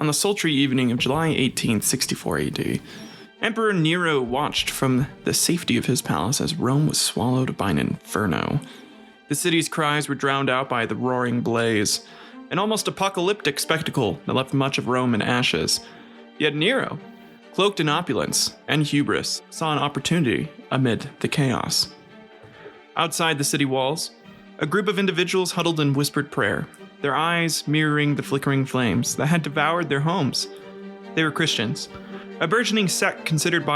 on the sultry evening of July 18th, 64 AD, Emperor Nero watched from the safety of his palace as Rome was swallowed by an inferno. The city's cries were drowned out by the roaring blaze, an almost apocalyptic spectacle that left much of Rome in ashes. Yet Nero, cloaked in opulence and hubris, saw an opportunity amid the chaos. Outside the city walls, a group of individuals huddled in whispered prayer, their eyes mirroring the flickering flames that had devoured their homes. They were Christians, a burgeoning sect considered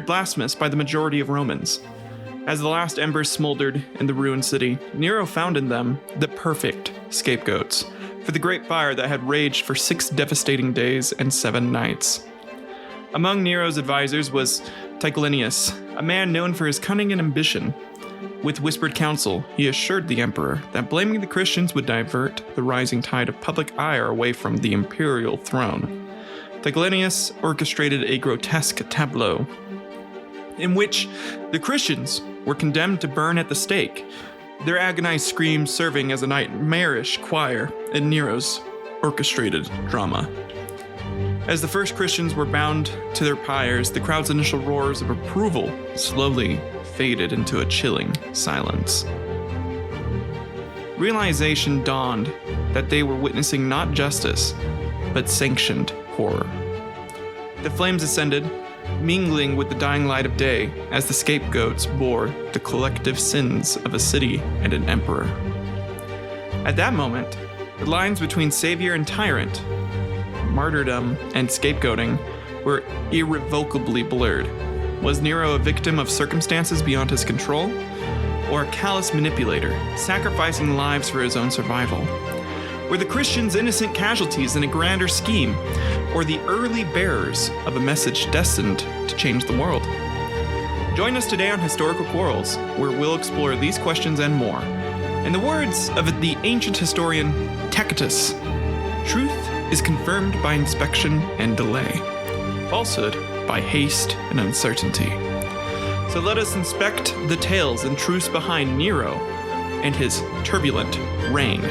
blasphemous by the majority of Romans. As the last embers smoldered in the ruined city, Nero found in them the perfect scapegoats for the great fire that had raged for 6 devastating days and 7 nights. Among Nero's advisors was Tigellinus, a man known for his cunning and ambition. With whispered counsel, he assured the emperor that blaming the Christians would divert the rising tide of public ire away from the imperial throne. Tigellinus orchestrated a grotesque tableau in which the Christians were condemned to burn at the stake, their agonized screams serving as a nightmarish choir in Nero's orchestrated drama. As the first Christians were bound to their pyres, the crowd's initial roars of approval slowly faded into a chilling silence. Realization dawned that they were witnessing not justice, but sanctioned horror. The flames ascended, mingling with the dying light of day as the scapegoats bore the collective sins of a city and an emperor. At that moment, the lines between savior and tyrant, martyrdom and scapegoating, were irrevocably blurred. Was Nero a victim of circumstances beyond his control, or a callous manipulator, sacrificing lives for his own survival? Were the Christians innocent casualties in a grander scheme, or the early bearers of a message destined to change the world? Join us today on Historical Quarrels, where we'll explore these questions and more. In the words of the ancient historian Tacitus, truth is confirmed by inspection and delay, falsehood by haste and uncertainty. So let us inspect the tales and truths behind Nero and his turbulent reign.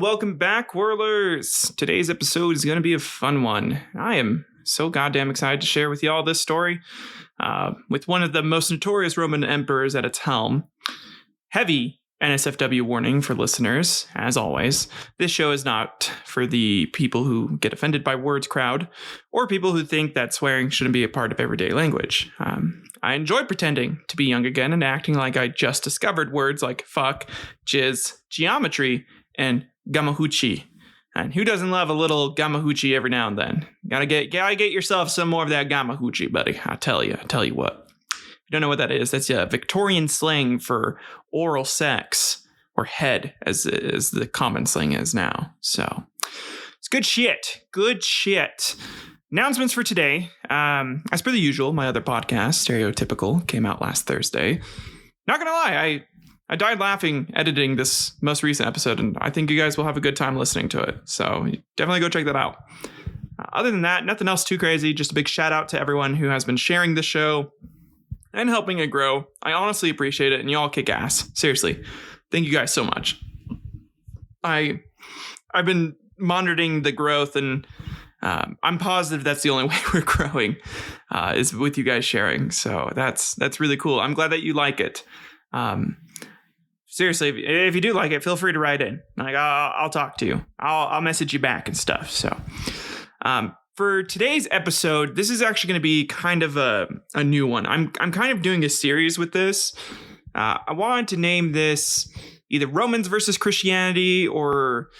Welcome back, Whirlers! Today's episode is going to be a fun one. I am so goddamn excited to share with you all this story with one of the most notorious Roman emperors at its helm. Heavy NSFW warning for listeners, as always. This show is not for the people who get offended by words crowd or people who think that swearing shouldn't be a part of everyday language. I enjoy pretending to be young again and acting like I just discovered words like fuck, jizz, geometry, and Gamahuchi. And who doesn't love a little Gamahuchi every now and then? Gotta get yourself some more of that Gamahuchi, buddy. I tell you what. If you don't know what that is, that's a Victorian slang for oral sex, or head, as the common slang is now. So it's good shit. Announcements for today. As per the usual, my other podcast, Stereotypical, came out last Thursday. Not gonna lie, I died laughing editing this most recent episode, and I think you guys will have a good time listening to it. So definitely go check that out. Other than that, nothing else too crazy. Just a big shout out to everyone who has been sharing the show and helping it grow. I honestly appreciate it, and you all kick ass. Seriously. Thank you guys so much. I've been monitoring the growth, and I'm positive that's the only way we're growing is with you guys sharing. So that's really cool. I'm glad that you like it. Seriously, if you do like it, feel free to write in. Like, I'll talk to you. I'll message you back and stuff. So, for today's episode, this is actually going to be kind of a new one. I'm kind of doing a series with this. I wanted to name this either Romans versus Christianity or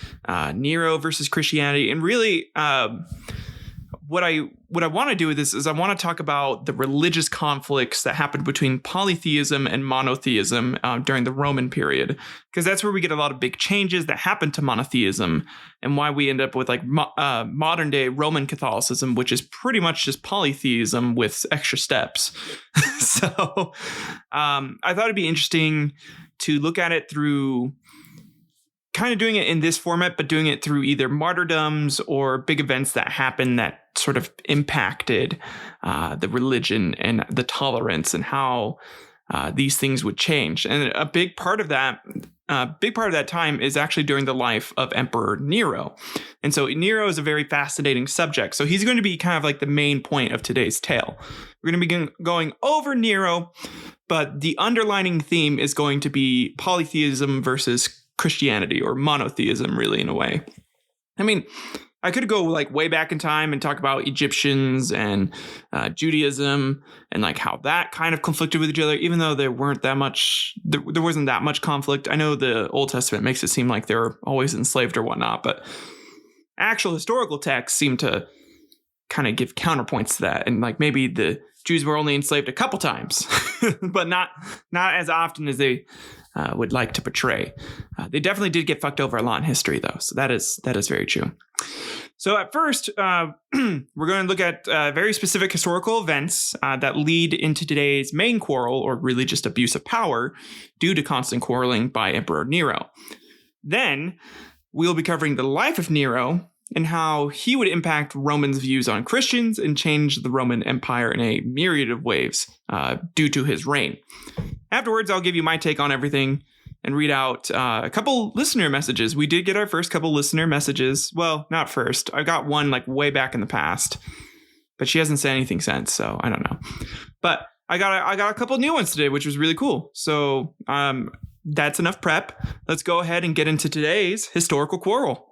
Nero versus Christianity. And really, what I want to do with this is I want to talk about the religious conflicts that happened between polytheism and monotheism during the Roman period, because that's where we get a lot of big changes that happened to monotheism, and why we end up with like modern day Roman Catholicism, which is pretty much just polytheism with extra steps. So I thought it'd be interesting to look at it through kind of doing it in this format, but doing it through either martyrdoms or big events that happened that sort of impacted the religion and the tolerance and how these things would change. And a big part of that time is actually during the life of Emperor Nero. And so Nero is a very fascinating subject. So he's going to be kind of like the main point of today's tale. We're going to be going over Nero, but the underlining theme is going to be polytheism versus Christianity, or monotheism, really, in a way. I mean, I could go like way back in time and talk about Egyptians and Judaism and like how that kind of conflicted with each other, even though there wasn't that much conflict. I know the Old Testament makes it seem like they were always enslaved or whatnot, but actual historical texts seem to kind of give counterpoints to that. And like maybe the Jews were only enslaved a couple times, but not as often as they would like to portray. They definitely did get fucked over a lot in history, though. So that is very true. So at first, we're going to look at very specific historical events that lead into today's main quarrel, or really just abuse of power, due to constant quarreling by Emperor Nero. Then we'll be covering the life of Nero and how he would impact Romans' views on Christians and change the Roman Empire in a myriad of ways due to his reign. Afterwards, I'll give you my take on everything and read out a couple listener messages. We did get our first couple listener messages. Well, not first. I got one like way back in the past, but she hasn't said anything since, so I don't know. But I got a couple new ones today, which was really cool. So that's enough prep. Let's go ahead and get into today's historical quarrel.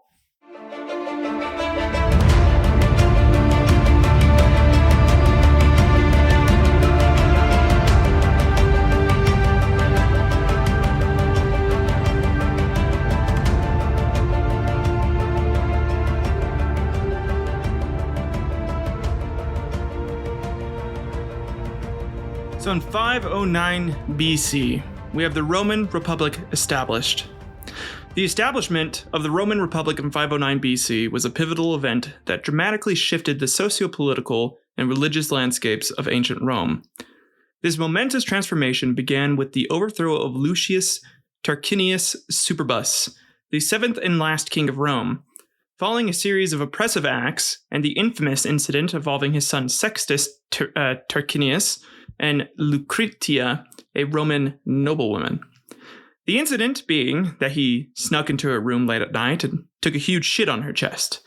So in 509 BC, we have the Roman Republic established. The establishment of the Roman Republic in 509 BC was a pivotal event that dramatically shifted the socio-political and religious landscapes of ancient Rome. This momentous transformation began with the overthrow of Lucius Tarquinius Superbus, the seventh and last king of Rome, following a series of oppressive acts and the infamous incident involving his son Sextus Tarquinius and Lucretia, a Roman noblewoman. The incident being that he snuck into her room late at night and took a huge shit on her chest.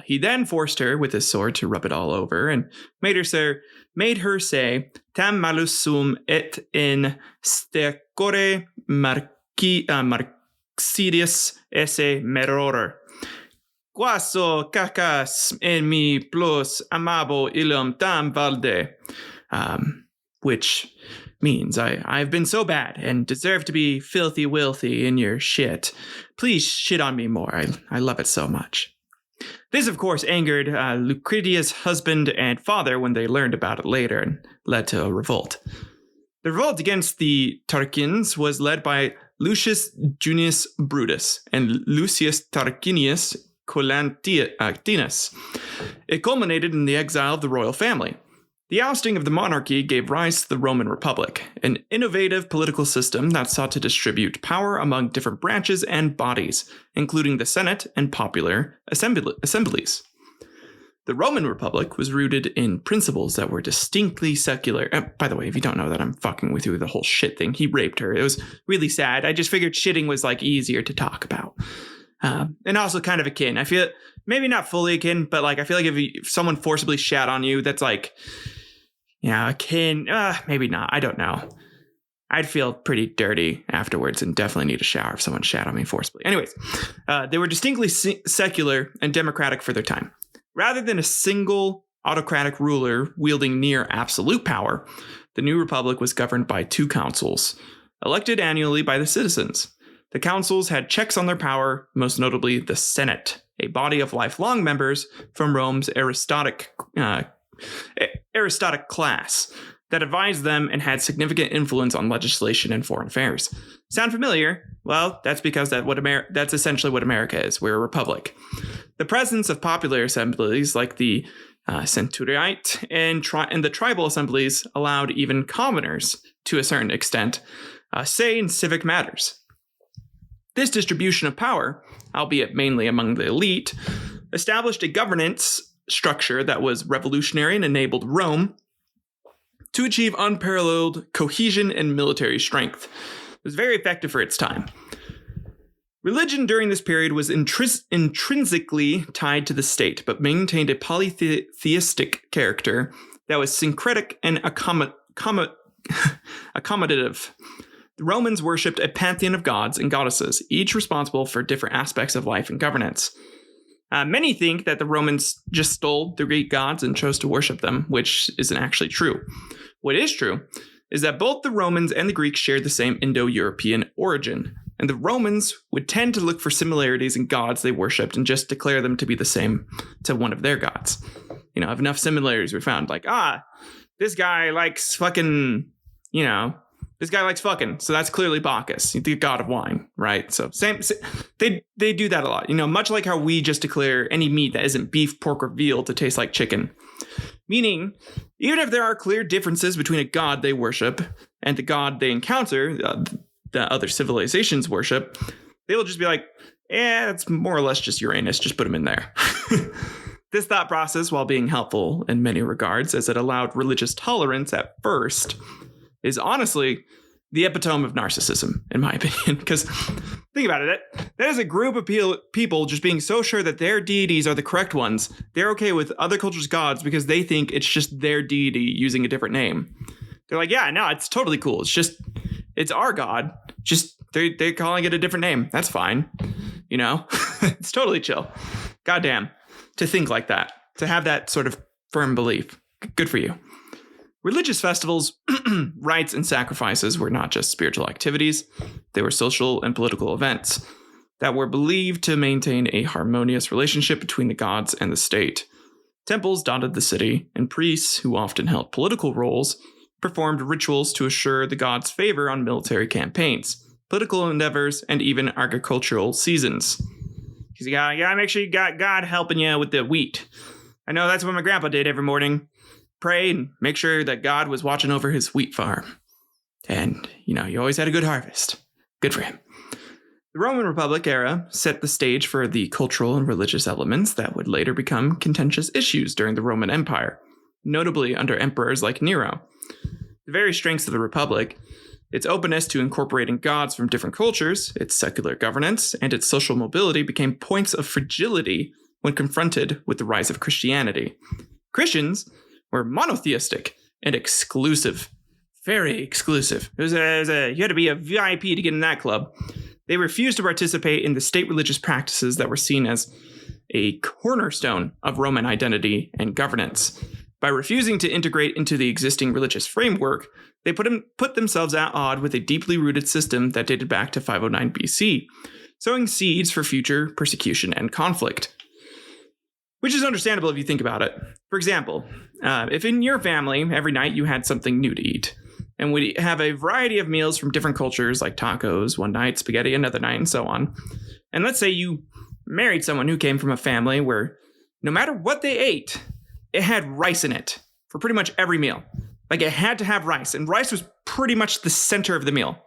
He then forced her with his sword to rub it all over and made her say, "Tam malus sum et in stecore marxidius esse meroror. Quaso cacas en mi plus amabo illum tam valde." Which means I've been so bad and deserve to be filthy wilthy in your shit. Please shit on me more. I love it so much. This, of course, angered Lucretia's husband and father when they learned about it later and led to a revolt. The revolt against the Tarquins was led by Lucius Junius Brutus and Lucius Tarquinius Collatinus. It culminated in the exile of the royal family. The ousting of the monarchy gave rise to the Roman Republic, an innovative political system that sought to distribute power among different branches and bodies, including the Senate and popular assemblies. The Roman Republic was rooted in principles that were distinctly secular. By the way, if you don't know that, I'm fucking with you with the whole shit thing. He raped her. It was really sad. I just figured shitting was like easier to talk about. And also kind of akin. I feel maybe not fully akin, but like I feel like if someone forcibly shat on you, that's like, yeah, akin. Maybe not. I don't know. I'd feel pretty dirty afterwards and definitely need a shower if someone shat on me forcibly. Anyways, they were distinctly secular and democratic for their time. Rather than a single autocratic ruler wielding near absolute power, the new republic was governed by two councils, elected annually by the citizens. The councils had checks on their power, most notably the Senate, a body of lifelong members from Rome's aristocratic class that advised them and had significant influence on legislation and foreign affairs. Sound familiar? Well, that's because that's essentially what America is. We're a republic. The presence of popular assemblies like the centuriate and the tribal assemblies allowed even commoners, to a certain extent, say in civic matters. This distribution of power, albeit mainly among the elite, established a governance structure that was revolutionary and enabled Rome to achieve unparalleled cohesion and military strength. It was very effective for its time. Religion during this period was intrinsically tied to the state, but maintained a polytheistic character that was syncretic and accommodative. The Romans worshipped a pantheon of gods and goddesses, each responsible for different aspects of life and governance. Many think that the Romans just stole the Greek gods and chose to worship them, which isn't actually true. What is true is that both the Romans and the Greeks shared the same Indo-European origin, and the Romans would tend to look for similarities in gods they worshipped and just declare them to be the same to one of their gods. You know, if enough similarities were found, like, this guy likes fucking, this guy likes fucking, so that's clearly Bacchus, the god of wine, right? So they do that a lot, much like how we just declare any meat that isn't beef, pork, or veal to taste like chicken. Meaning, even if there are clear differences between a god they worship and the god they encounter, that other civilizations worship, they will just be like, it's more or less just Uranus, just put him in there. This thought process, while being helpful in many regards, as it allowed religious tolerance at first, is honestly the epitome of narcissism, in my opinion. Because think about it, that is a group of people just being so sure that their deities are the correct ones. They're okay with other cultures' gods because they think it's just their deity using a different name. They're like, yeah, no, it's totally cool. It's our god. Just they're calling it a different name. That's fine. It's totally chill. Goddamn. To think like that, to have that sort of firm belief. Good for you. Religious festivals, rites, and sacrifices were not just spiritual activities. They were social and political events that were believed to maintain a harmonious relationship between the gods and the state. Temples dotted the city, and priests, who often held political roles, performed rituals to assure the gods' favor on military campaigns, political endeavors, and even agricultural seasons. Because you gotta make sure you got God helping you with the wheat. I know that's what my grandpa did every morning. Pray and make sure that God was watching over his wheat farm. And, you always had a good harvest. Good for him. The Roman Republic era set the stage for the cultural and religious elements that would later become contentious issues during the Roman Empire, notably under emperors like Nero. The very strengths of the Republic, its openness to incorporating gods from different cultures, its secular governance, and its social mobility became points of fragility when confronted with the rise of Christianity. Christians were monotheistic and exclusive. Very exclusive. You had to be a VIP to get in that club. They refused to participate in the state religious practices that were seen as a cornerstone of Roman identity and governance. By refusing to integrate into the existing religious framework, they put themselves at odds with a deeply rooted system that dated back to 509 BC, sowing seeds for future persecution and conflict. Which is understandable if you think about it. For example, if in your family every night you had something new to eat, and we have a variety of meals from different cultures like tacos one night, spaghetti another night, and so on. And let's say you married someone who came from a family where no matter what they ate, it had rice in it for pretty much every meal. Like it had to have rice, and rice was pretty much the center of the meal.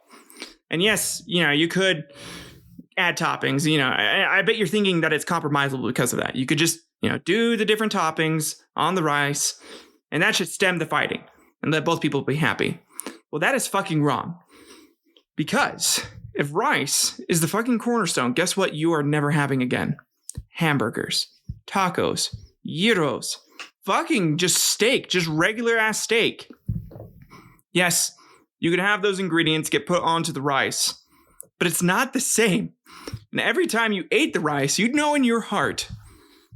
And yes, you could add toppings. I bet you're thinking that it's compromisable because of that. You could just, do the different toppings on the rice, and that should stem the fighting and let both people be happy. Well, that is fucking wrong. Because if rice is the fucking cornerstone, guess what you are never having again? Hamburgers, tacos, gyros, fucking just steak, just regular ass steak. Yes, you could have those ingredients get put onto the rice, but it's not the same. And every time you ate the rice, you'd know in your heart,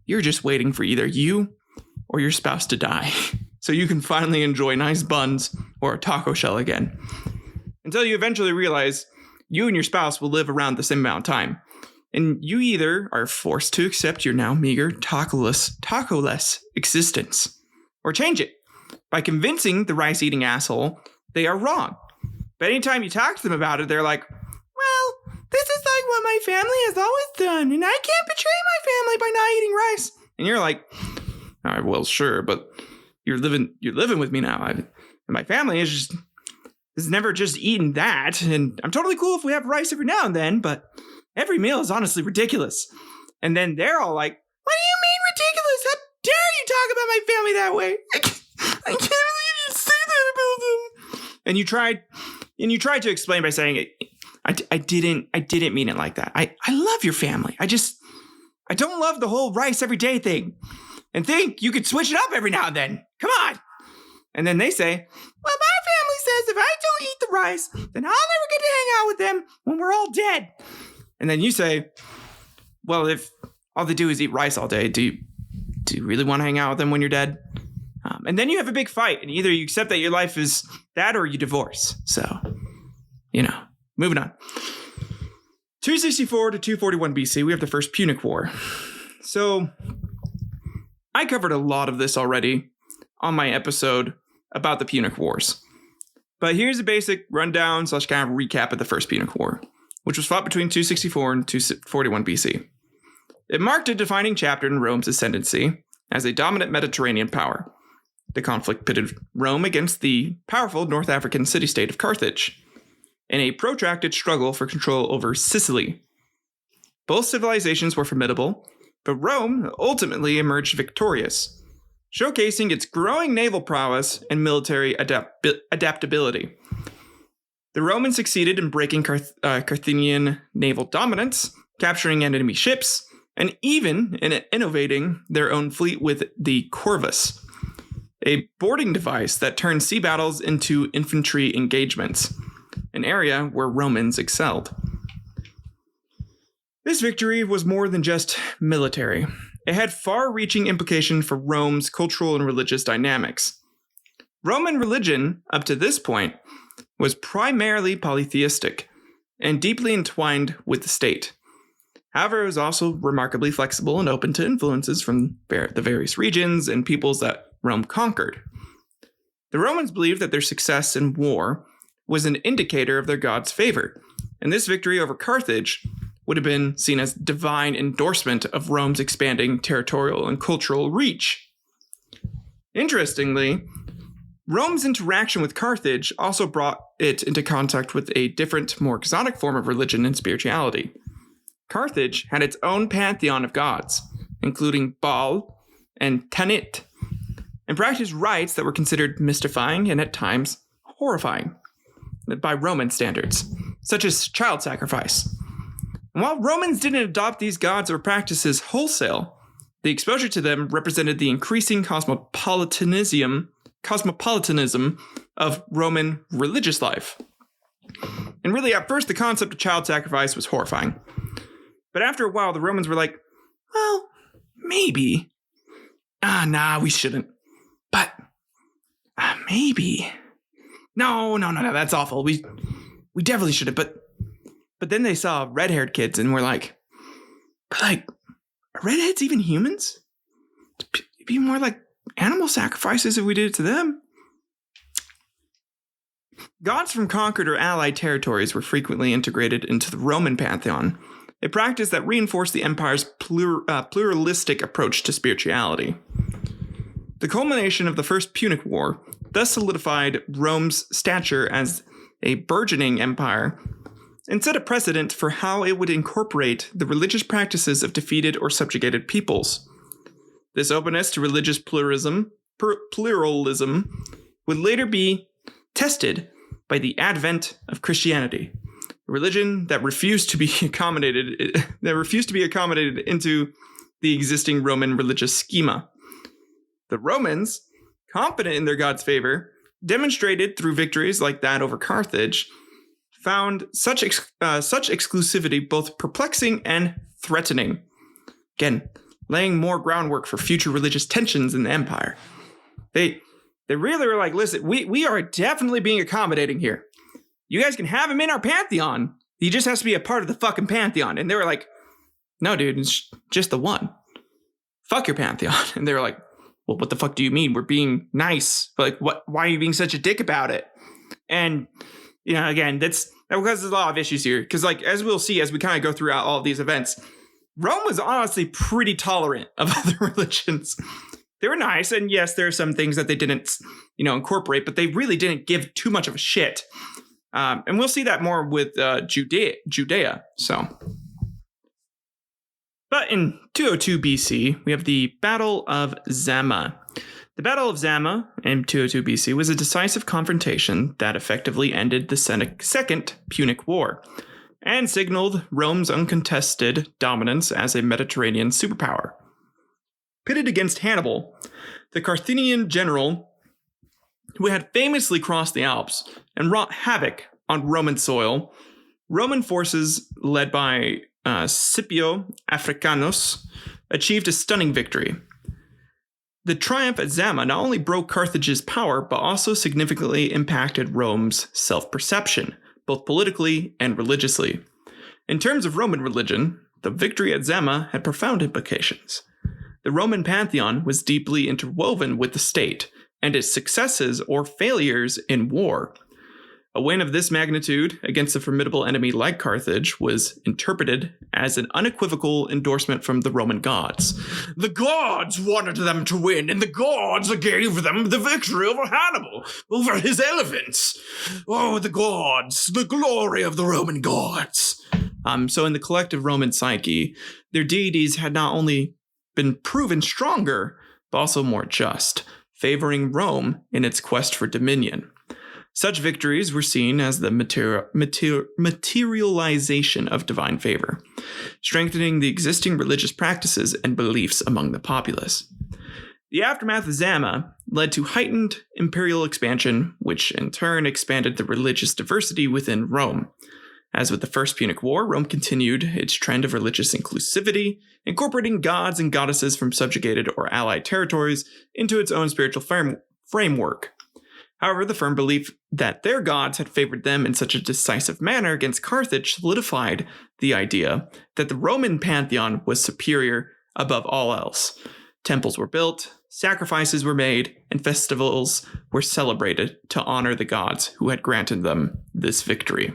you're just waiting for either you or your spouse to die so you can finally enjoy nice buns or a taco shell again. Until you eventually realize you and your spouse will live around the same amount of time. And you either are forced to accept your now meager taco-less existence, or change it by convincing the rice-eating asshole they are wrong. But anytime you talk to them about it, they're like, well, this is like what my family has always done, and I can't betray my family by not eating rice. And you're like, all right, well, sure, but you're living with me now. And my family has never just eaten that, and I'm totally cool if we have rice every now and then, but Every meal is honestly ridiculous. And then they're all like, what do you mean ridiculous? How dare you talk about my family that way? I can't believe you say that about them. And you tried to explain by saying I didn't mean it like that. I love your family. I don't love the whole rice every day thing. And think you could switch it up every now and then. Come on. And then they say, well, my family says if I don't eat the rice, then I'll never get to hang out with them when we're all dead. And then you say, well, if all they do is eat rice all day, do you really want to hang out with them when you're dead? And then you have a big fight, and either you accept that your life is that or you divorce. So, moving on. 264 to 241 BC, we have the First Punic War. So, I covered a lot of this already on my episode about the Punic Wars. But here's a basic rundown / kind of recap of the First Punic War, which was fought between 264 and 241 BC. It marked a defining chapter in Rome's ascendancy as a dominant Mediterranean power. The conflict pitted Rome against the powerful North African city-state of Carthage in a protracted struggle for control over Sicily. Both civilizations were formidable, but Rome ultimately emerged victorious, showcasing its growing naval prowess and military adaptability. The Romans succeeded in breaking Carthaginian naval dominance, capturing enemy ships, and even in innovating their own fleet with the corvus, a boarding device that turned sea battles into infantry engagements, an area where Romans excelled. This victory was more than just military. It had far-reaching implications for Rome's cultural and religious dynamics. Roman religion, up to this point, was primarily polytheistic and deeply entwined with the state. However, it was also remarkably flexible and open to influences from the various regions and peoples that Rome conquered. The Romans believed that their success in war was an indicator of their god's favor, and this victory over Carthage would have been seen as divine endorsement of Rome's expanding territorial and cultural reach. Interestingly, Rome's interaction with Carthage also brought it into contact with a different, more exotic form of religion and spirituality. Carthage had its own pantheon of gods, including Baal and Tanit, and practiced rites that were considered mystifying and at times horrifying by Roman standards, such as child sacrifice. And while Romans didn't adopt these gods or practices wholesale, the exposure to them represented the increasing cosmopolitanism of Roman religious life. And really, at first, the concept of child sacrifice was horrifying. But after a while, the Romans were like, well, maybe. Nah, we shouldn't. But, maybe. No, that's awful. We definitely shouldn't. But then they saw red-haired kids and were like, are redheads even humans? It'd be more like animal sacrifices if we did it to them. Gods from conquered or allied territories were frequently integrated into the Roman pantheon, a practice that reinforced the empire's pluralistic approach to spirituality. The culmination of the First Punic War thus solidified Rome's stature as a burgeoning empire and set a precedent for how it would incorporate the religious practices of defeated or subjugated peoples. This openness to religious pluralism would later be tested by the advent of Christianity, a religion that refused to be accommodated into the existing Roman religious schema. The Romans, confident in their god's favor, demonstrated through victories like that over Carthage, found such exclusivity both perplexing and threatening. Again, laying more groundwork for future religious tensions in the empire. They really were like, listen, we are definitely being accommodating here. You guys can have him in our pantheon. He just has to be a part of the fucking pantheon. And they were like, no, dude, it's just the one. Fuck your pantheon. And they were like, well, what the fuck do you mean? We're being nice. Like, what? Why are you being such a dick about it? And, again, that because there's a lot of issues here. Because, as we'll see as we kind of go throughout all of these events, Rome was honestly pretty tolerant of other religions. They were nice, and yes, there are some things that they didn't, incorporate, but they really didn't give too much of a shit. And we'll see that more with Judea. So, But in 202 BC, we have the Battle of Zama. The Battle of Zama in 202 BC was a decisive confrontation that effectively ended the Second Punic War and signaled Rome's uncontested dominance as a Mediterranean superpower. Pitted against Hannibal, the Carthaginian general who had famously crossed the Alps and wrought havoc on Roman soil, Roman forces led by Scipio Africanus achieved a stunning victory. The triumph at Zama not only broke Carthage's power, but also significantly impacted Rome's self-perception, both politically and religiously. In terms of Roman religion, the victory at Zama had profound implications. The Roman pantheon was deeply interwoven with the state, and its successes or failures in war. A win of this magnitude against a formidable enemy like Carthage was interpreted as an unequivocal endorsement from the Roman gods. The gods wanted them to win, and the gods gave them the victory over Hannibal, over his elephants. Oh, the gods, the glory of the Roman gods. So in the collective Roman psyche, their deities had not only been proven stronger, but also more just, favoring Rome in its quest for dominion. Such victories were seen as the materialization of divine favor, strengthening the existing religious practices and beliefs among the populace. The aftermath of Zama led to heightened imperial expansion, which in turn expanded the religious diversity within Rome. As with the First Punic War, Rome continued its trend of religious inclusivity, incorporating gods and goddesses from subjugated or allied territories into its own spiritual framework. However, the firm belief that their gods had favored them in such a decisive manner against Carthage solidified the idea that the Roman pantheon was superior above all else. Temples were built, sacrifices were made, and festivals were celebrated to honor the gods who had granted them this victory.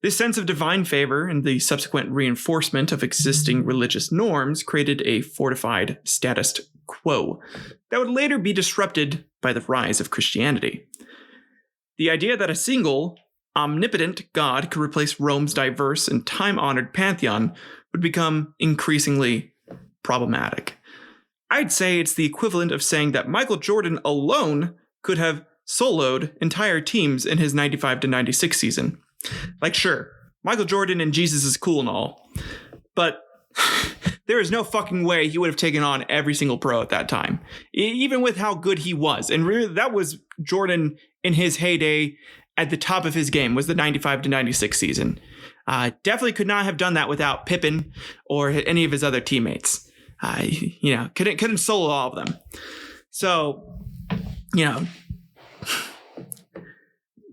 This sense of divine favor and the subsequent reinforcement of existing religious norms created a fortified status quo that would later be disrupted by the rise of Christianity. The idea that a single, omnipotent god could replace Rome's diverse and time-honored pantheon would become increasingly problematic. I'd say it's the equivalent of saying that Michael Jordan alone could have soloed entire teams in his 95 to 96 season. Like, sure, Michael Jordan and Jesus is cool and all, but there is no fucking way he would have taken on every single pro at that time, even with how good he was. And really, that was Jordan in his heyday at the top of his game, was the 95 to 96 season. Definitely could not have done that without Pippen or any of his other teammates. Couldn't solo all of them. So,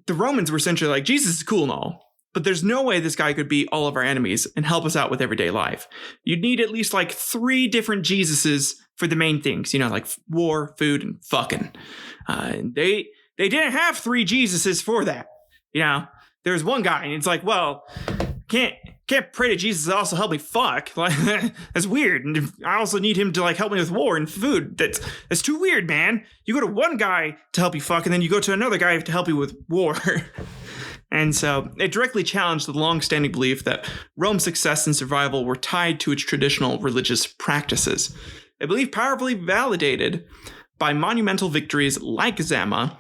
the Romans were essentially like, Jesus is cool and all, but there's no way this guy could beat all of our enemies and help us out with everyday life. You'd need at least like 3 different Jesuses for the main things, like war, food, and fucking. They didn't have 3 Jesuses for that. There was one guy, and it's like, well, can't pray to Jesus to also help me fuck. Like, that's weird. And I also need him to like help me with war and food. That's too weird, man. You go to one guy to help you fuck, and then you go to another guy to help you with war. And so it directly challenged the long-standing belief that Rome's success and survival were tied to its traditional religious practices. A belief powerfully validated by monumental victories like Zama.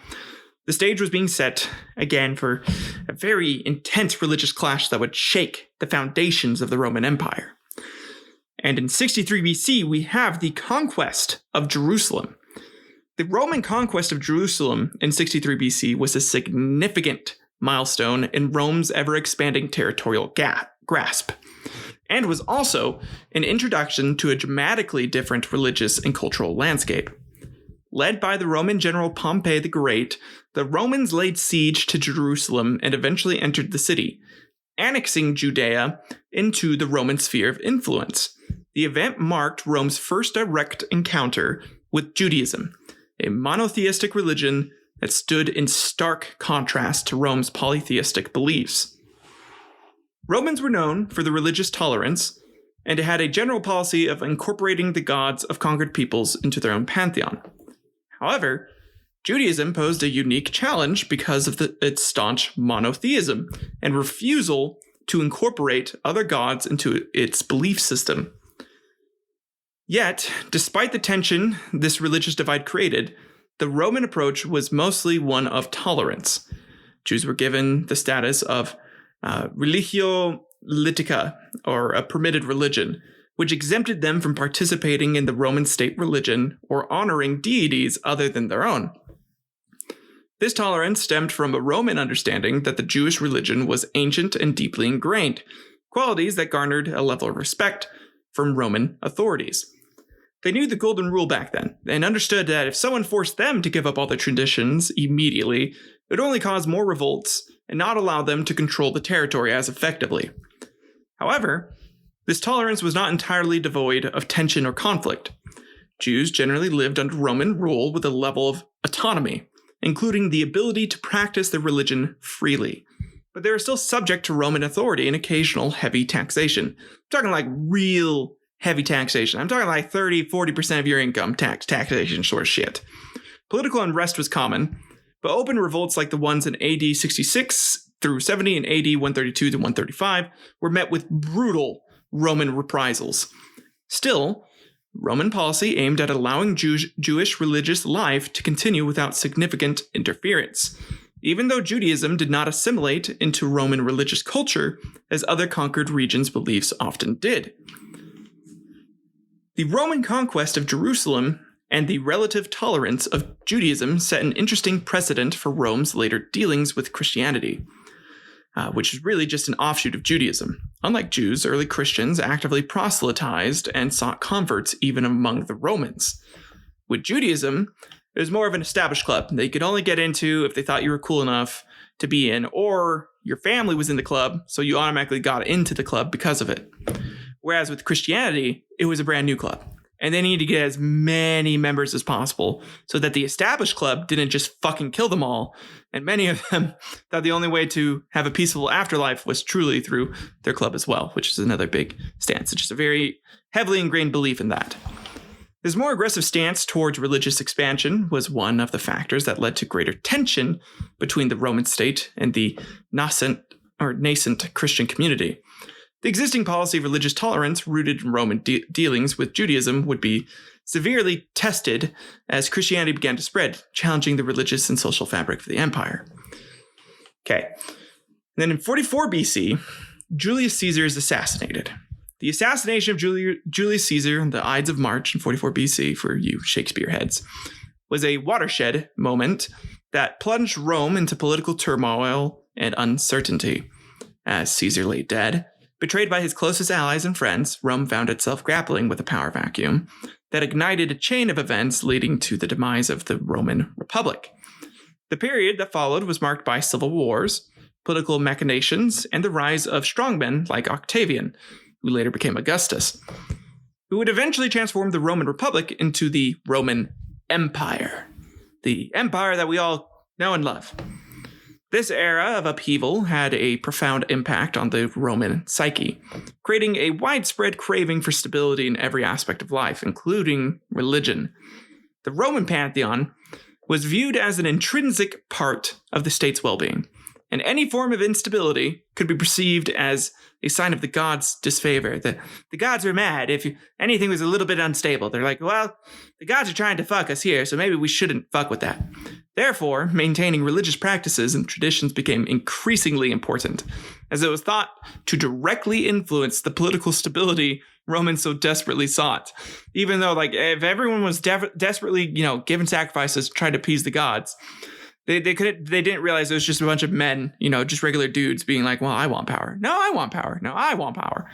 The stage was being set, again, for a very intense religious clash that would shake the foundations of the Roman Empire. And in 63 BC, we have the conquest of Jerusalem. The Roman conquest of Jerusalem in 63 BC was a significant milestone in Rome's ever-expanding territorial grasp, and was also an introduction to a dramatically different religious and cultural landscape. Led by the Roman general Pompey the Great, the Romans laid siege to Jerusalem and eventually entered the city, annexing Judea into the Roman sphere of influence. The event marked Rome's first direct encounter with Judaism, a monotheistic religion that stood in stark contrast to Rome's polytheistic beliefs. Romans were known for their religious tolerance, and had a general policy of incorporating the gods of conquered peoples into their own pantheon. However, Judaism posed a unique challenge because of its staunch monotheism and refusal to incorporate other gods into its belief system. Yet, despite the tension this religious divide created, the Roman approach was mostly one of tolerance. Jews were given the status of religio litica, or a permitted religion, which exempted them from participating in the Roman state religion or honoring deities other than their own. This tolerance stemmed from a Roman understanding that the Jewish religion was ancient and deeply ingrained, qualities that garnered a level of respect from Roman authorities. They knew the golden rule back then, and understood that if someone forced them to give up all their traditions immediately, it would only cause more revolts and not allow them to control the territory as effectively. However, this tolerance was not entirely devoid of tension or conflict. Jews generally lived under Roman rule with a level of autonomy, including the ability to practice their religion freely. But they were still subject to Roman authority and occasional heavy taxation. I'm talking like real heavy taxation. I'm talking like 30-40% of your income taxation sort of shit. Political unrest was common, but open revolts like the ones in AD 66 through 70 and AD 132 to 135 were met with brutal Roman reprisals. Still, Roman policy aimed at allowing Jewish religious life to continue without significant interference, even though Judaism did not assimilate into Roman religious culture as other conquered regions' beliefs often did. The Roman conquest of Jerusalem and the relative tolerance of Judaism set an interesting precedent for Rome's later dealings with Christianity, which is really just an offshoot of Judaism. Unlike Jews, early Christians actively proselytized and sought converts even among the Romans. With Judaism, it was more of an established club that you could only get into if they thought you were cool enough to be in, or your family was in the club, so you automatically got into the club because of it. Whereas with Christianity, it was a brand new club, and they needed to get as many members as possible so that the established club didn't just fucking kill them all. And many of them thought the only way to have a peaceful afterlife was truly through their club as well, which is another big stance. It's just a very heavily ingrained belief in that. This more aggressive stance towards religious expansion was one of the factors that led to greater tension between the Roman state and the nascent Christian community. The existing policy of religious tolerance rooted in Roman dealings with Judaism would be severely tested as Christianity began to spread, challenging the religious and social fabric of the empire. Okay. Then in 44 BC, Julius Caesar is assassinated. The assassination of Julius Caesar on the Ides of March in 44 BC, for you Shakespeare heads, was a watershed moment that plunged Rome into political turmoil and uncertainty. As Caesar lay dead, betrayed by his closest allies and friends, Rome found itself grappling with a power vacuum that ignited a chain of events leading to the demise of the Roman Republic. The period that followed was marked by civil wars, political machinations, and the rise of strongmen like Octavian, who later became Augustus, who would eventually transform the Roman Republic into the Roman Empire, the empire that we all know and love. This era of upheaval had a profound impact on the Roman psyche, creating a widespread craving for stability in every aspect of life, including religion. The Roman pantheon was viewed as an intrinsic part of the state's well-being, and any form of instability could be perceived as a sign of the gods' disfavor. The gods were mad if anything was a little bit unstable. They're like, well, the gods are trying to fuck us here, so maybe we shouldn't fuck with that. Therefore, maintaining religious practices and traditions became increasingly important, as it was thought to directly influence the political stability Romans so desperately sought. Even though, like, if everyone was desperately, giving sacrifices, trying to appease the gods, they didn't realize it was just a bunch of men, just regular dudes being like, well, I want power. No, I want power. No, I want power.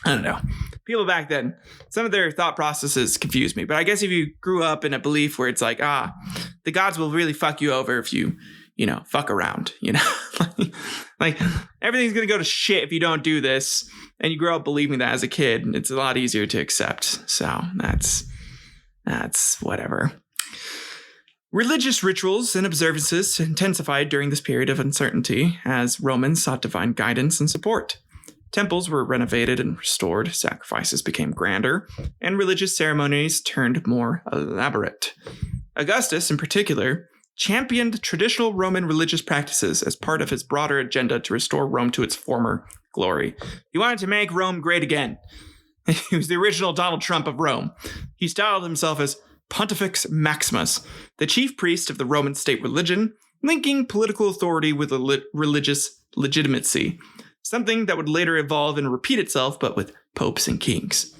I don't know. People back then, some of their thought processes confused me. But I guess if you grew up in a belief where it's like, the gods will really fuck you over if you, fuck around, like everything's going to go to shit if you don't do this. And you grow up believing that as a kid, it's a lot easier to accept. So that's whatever. Religious rituals and observances intensified during this period of uncertainty as Romans sought divine guidance and support. Temples were renovated and restored, sacrifices became grander, and religious ceremonies turned more elaborate. Augustus, in particular, championed traditional Roman religious practices as part of his broader agenda to restore Rome to its former glory. He wanted to make Rome great again. He was the original Donald Trump of Rome. He styled himself as Pontifex Maximus, the chief priest of the Roman state religion, linking political authority with religious legitimacy, something that would later evolve and repeat itself, but with popes and kings.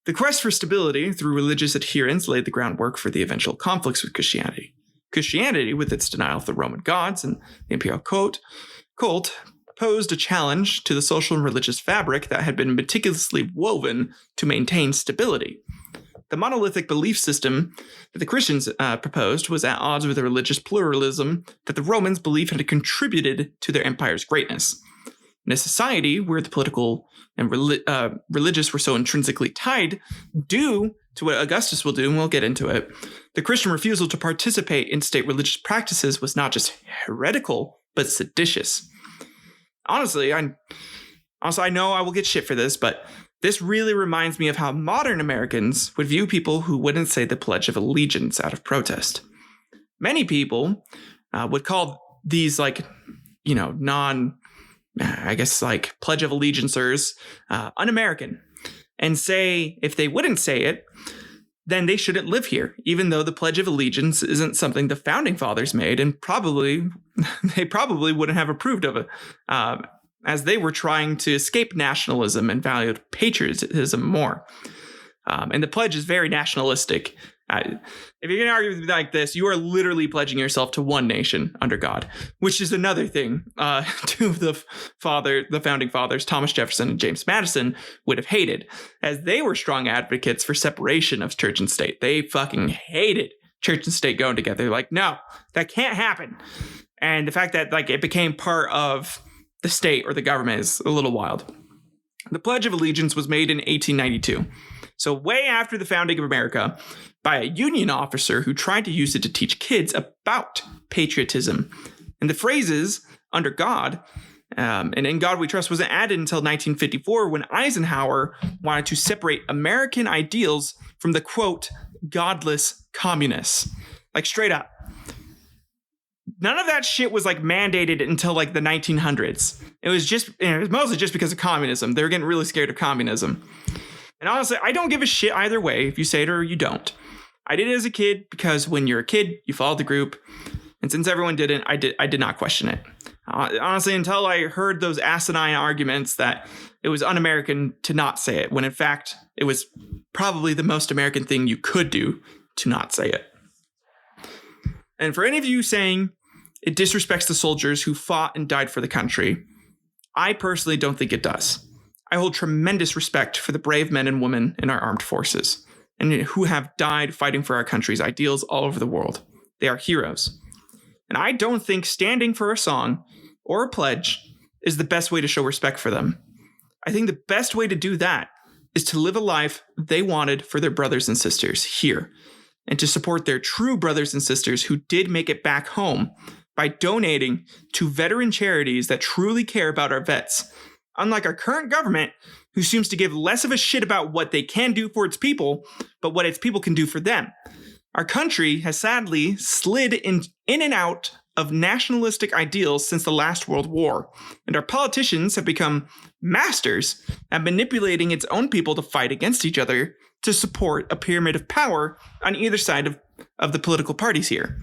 The quest for stability through religious adherence laid the groundwork for the eventual conflicts with Christianity. Christianity, with its denial of the Roman gods and the imperial cult, posed a challenge to the social and religious fabric that had been meticulously woven to maintain stability. The monolithic belief system that the Christians proposed was at odds with the religious pluralism that the Romans believed had contributed to their empire's greatness. In a society where the political and religious were so intrinsically tied, due to what Augustus will do, and we'll get into it, the Christian refusal to participate in state religious practices was not just heretical, but seditious. Honestly, I know I will get shit for this, but this really reminds me of how modern Americans would view people who wouldn't say the Pledge of Allegiance out of protest. Many people would call these Pledge of Allegiancers un-American, and say if they wouldn't say it, then they shouldn't live here, even though the Pledge of Allegiance isn't something the Founding Fathers made, and they probably wouldn't have approved of it, as they were trying to escape nationalism and valued patriotism more. And the pledge is very nationalistic. If you're going to argue with me like this, you are literally pledging yourself to one nation under God, which is another thing two of the Founding Fathers, Thomas Jefferson and James Madison, would have hated, as they were strong advocates for separation of church and state. They fucking hated church and state going together. Like, no, that can't happen. And the fact that it became part of the state or the government is a little wild. The Pledge of Allegiance was made in 1892, so way after the founding of America, by a Union officer who tried to use it to teach kids about patriotism. And the phrases, under God, and in God we trust, wasn't added until 1954, when Eisenhower wanted to separate American ideals from the, quote, godless communists. Straight up. None of that shit was mandated until the 1900s. It was mostly just because of communism. They were getting really scared of communism. And honestly, I don't give a shit either way if you say it or you don't. I did it as a kid because when you're a kid, you follow the group. And since everyone didn't, I did not question it. Honestly, until I heard those asinine arguments that it was un-American to not say it, when in fact, it was probably the most American thing you could do to not say it. And for any of you saying it disrespects the soldiers who fought and died for the country, I personally don't think it does. I hold tremendous respect for the brave men and women in our armed forces and who have died fighting for our country's ideals all over the world. They are heroes. And I don't think standing for a song or a pledge is the best way to show respect for them. I think the best way to do that is to live a life they wanted for their brothers and sisters here, and to support their true brothers and sisters who did make it back home by donating to veteran charities that truly care about our vets. Unlike our current government, who seems to give less of a shit about what they can do for its people, but what its people can do for them. Our country has sadly slid in and out of nationalistic ideals since the last World War, and our politicians have become masters at manipulating its own people to fight against each other to support a pyramid of power on either side of the political parties here.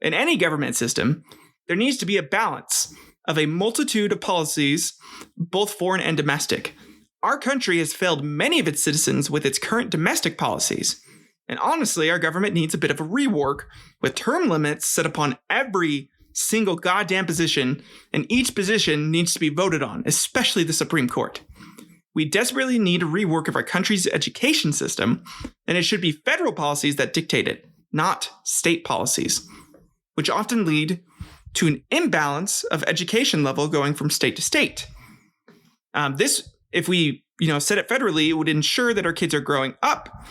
In any government system, there needs to be a balance of a multitude of policies, both foreign and domestic. Our country has failed many of its citizens with its current domestic policies. And honestly, our government needs a bit of a rework, with term limits set upon every single goddamn position, and each position needs to be voted on, especially the Supreme Court. We desperately need a rework of our country's education system, and it should be federal policies that dictate it, not state policies, which often lead to an imbalance of education level going from state to state. If we, set it federally, it would ensure that our kids are growing up,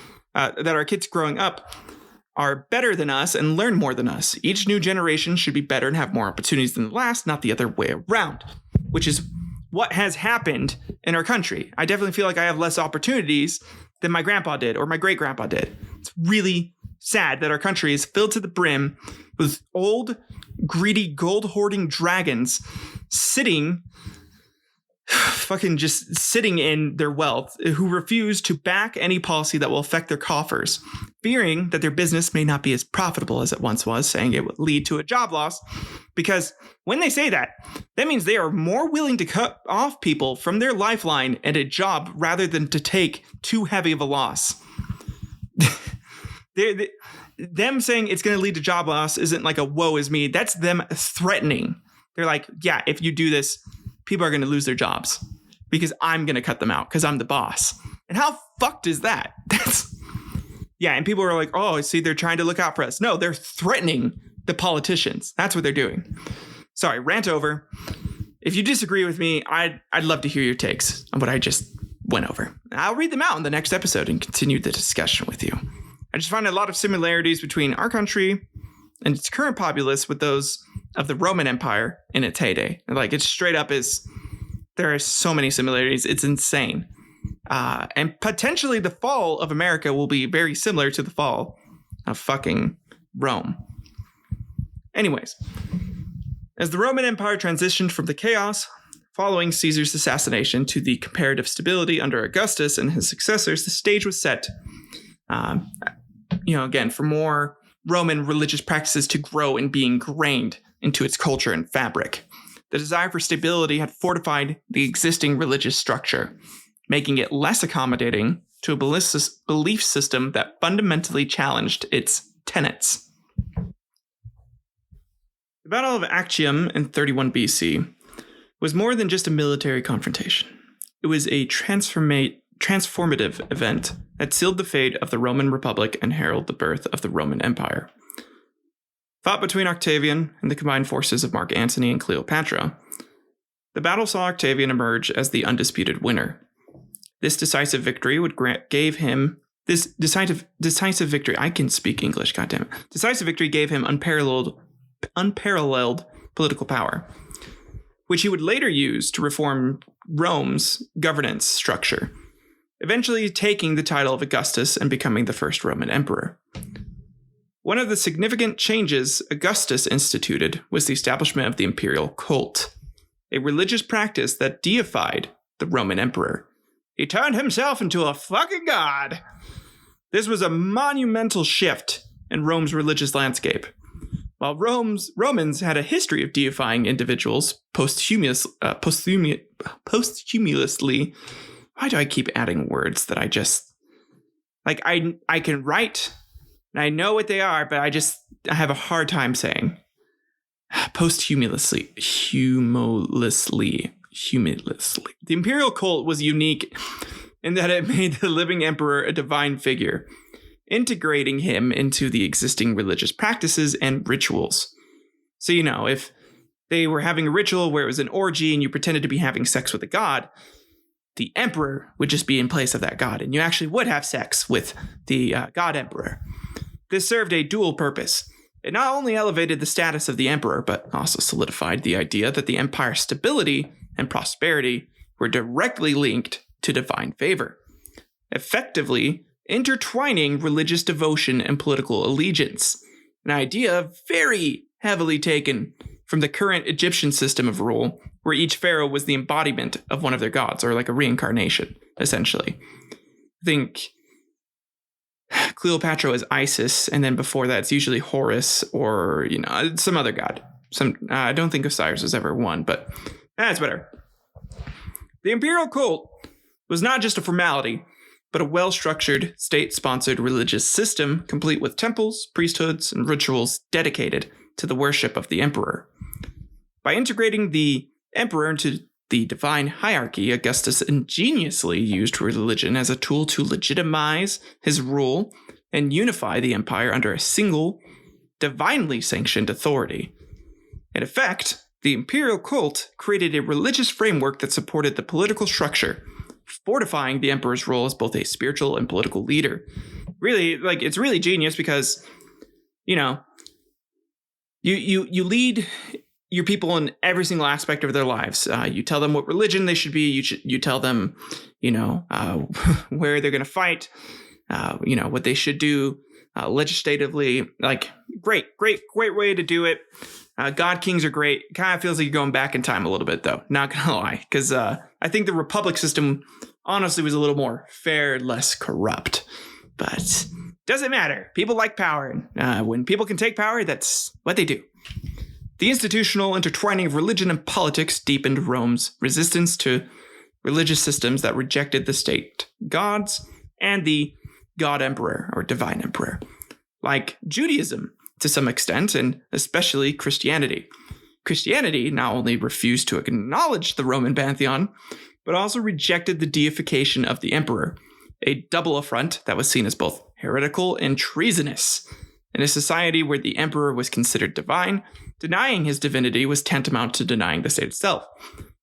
are better than us and learn more than us. Each new generation should be better and have more opportunities than the last, not the other way around, which is what has happened in our country. I definitely feel like I have less opportunities than my grandpa did or my great-grandpa did. It's really sad that our country is filled to the brim with old, greedy, gold-hoarding dragons sitting fucking just sitting in their wealth, who refuse to back any policy that will affect their coffers, fearing that their business may not be as profitable as it once was, saying it would lead to a job loss. Because when they say that, that means they are more willing to cut off people from their lifeline and a job rather than to take too heavy of a loss. Them saying it's going to lead to job loss isn't like a woe is me. That's them threatening. They're like, yeah, if you do this, people are going to lose their jobs because I'm going to cut them out because I'm the boss. And how fucked is that? Yeah. And people are like, oh, see, they're trying to look out for us. No, they're threatening the politicians. That's what they're doing. Sorry, rant over. If you disagree with me, I'd love to hear your takes on what I just went over. I'll read them out in the next episode and continue the discussion with you. I just find a lot of similarities between our country and its current populace with those of the Roman Empire in its heyday. Like, it's straight up there are so many similarities. It's insane. And potentially the fall of America will be very similar to the fall of fucking Rome. Anyways, as the Roman Empire transitioned from the chaos following Caesar's assassination to the comparative stability under Augustus and his successors, the stage was set, again, for more Roman religious practices to grow and be ingrained into its culture and fabric. The desire for stability had fortified the existing religious structure, making it less accommodating to a belief system that fundamentally challenged its tenets. The Battle of Actium in 31 BC was more than just a military confrontation. It was a transformative event that sealed the fate of the Roman Republic and heralded the birth of the Roman Empire. Fought between Octavian and the combined forces of Mark Antony and Cleopatra, the battle saw Octavian emerge as the undisputed winner. This decisive victory gave him unparalleled political power, which he would later use to reform Rome's governance structure, eventually taking the title of Augustus and becoming the first Roman emperor. One of the significant changes Augustus instituted was the establishment of the imperial cult, a religious practice that deified the Roman emperor. He turned himself into a fucking god. This was a monumental shift in Rome's religious landscape. While Romans had a history of deifying individuals posthumously, why do I keep adding words that I just, like, I can write and I know what they are, but I have a hard time saying. Posthumously. The imperial cult was unique in that it made the living emperor a divine figure, integrating him into the existing religious practices and rituals. So, if they were having a ritual where it was an orgy and you pretended to be having sex with a god, the emperor would just be in place of that god, and you actually would have sex with the god emperor. This served a dual purpose. It not only elevated the status of the emperor, but also solidified the idea that the empire's stability and prosperity were directly linked to divine favor, effectively intertwining religious devotion and political allegiance, an idea very heavily taken from the current Egyptian system of rule, where each pharaoh was the embodiment of one of their gods, or like a reincarnation, essentially. I think Cleopatra is Isis, and then before that it's usually Horus or, some other god. I don't think Osiris was ever one, but that's better. The imperial cult was not just a formality, but a well-structured, state-sponsored religious system, complete with temples, priesthoods, and rituals dedicated to the worship of the emperor. By integrating the emperor into the divine hierarchy, Augustus ingeniously used religion as a tool to legitimize his rule and unify the empire under a single, divinely sanctioned authority. In effect, the imperial cult created a religious framework that supported the political structure, fortifying the emperor's role as both a spiritual and political leader. Really, it's really genius because, you lead your people in every single aspect of their lives. You tell them what religion they should be. You tell them, where they're going to fight, what they should do legislatively. Like, great way to do it. God Kings are great. Kind of feels like you're going back in time a little bit, though. Not going to lie, because I think the republic system honestly was a little more fair, less corrupt. But doesn't matter. People like power. When people can take power, that's what they do. The institutional intertwining of religion and politics deepened Rome's resistance to religious systems that rejected the state gods and the god emperor or divine emperor, like Judaism to some extent, and especially Christianity. Christianity not only refused to acknowledge the Roman pantheon, but also rejected the deification of the emperor, a double affront that was seen as both heretical and treasonous. In a society where the emperor was considered divine, denying his divinity was tantamount to denying the state itself.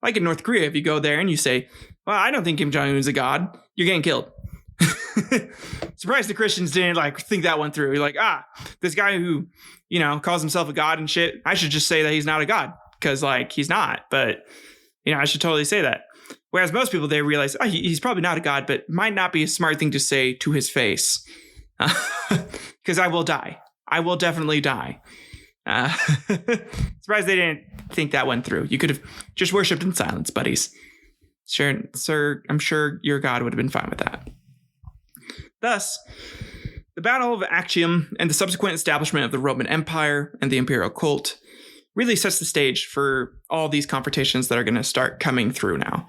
Like in North Korea, if you go there and you say, well, I don't think Kim Jong-un is a god, you're getting killed. Surprised the Christians didn't think that one through. You're like, this guy who, calls himself a god and shit, I should just say that he's not a god because he's not. But, I should totally say that. Whereas most people, they realize, he's probably not a god, but might not be a smart thing to say to his face. Because I will die. I will definitely die. Surprised they didn't think that one through. You could have just worshipped in silence, buddies. Sure, sir, I'm sure your god would have been fine with that. Thus, the Battle of Actium and the subsequent establishment of the Roman Empire and the imperial cult really sets the stage for all these confrontations that are going to start coming through now.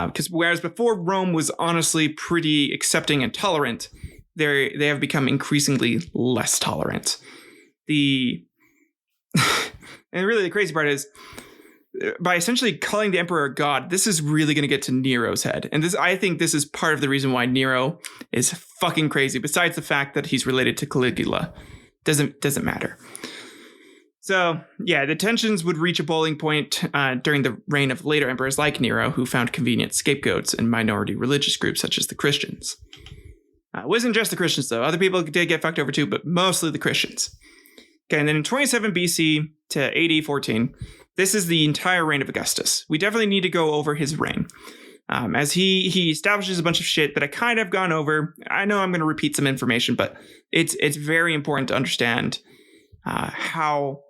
Because whereas before Rome was honestly pretty accepting and tolerant, they have become increasingly less tolerant. And really the crazy part is, by essentially calling the emperor a god, this is really going to get to Nero's head. And I think this is part of the reason why Nero is fucking crazy, besides the fact that he's related to Caligula. Doesn't matter. So, yeah, the tensions would reach a boiling point during the reign of later emperors like Nero, who found convenient scapegoats in minority religious groups such as the Christians. It wasn't just the Christians, though. Other people did get fucked over too, but mostly the Christians. Okay, and then in 27 BC to AD 14, this is the entire reign of Augustus. We definitely need to go over his reign. As he establishes a bunch of shit that I kind of gone over. I know I'm going to repeat some information, but it's very important to understand how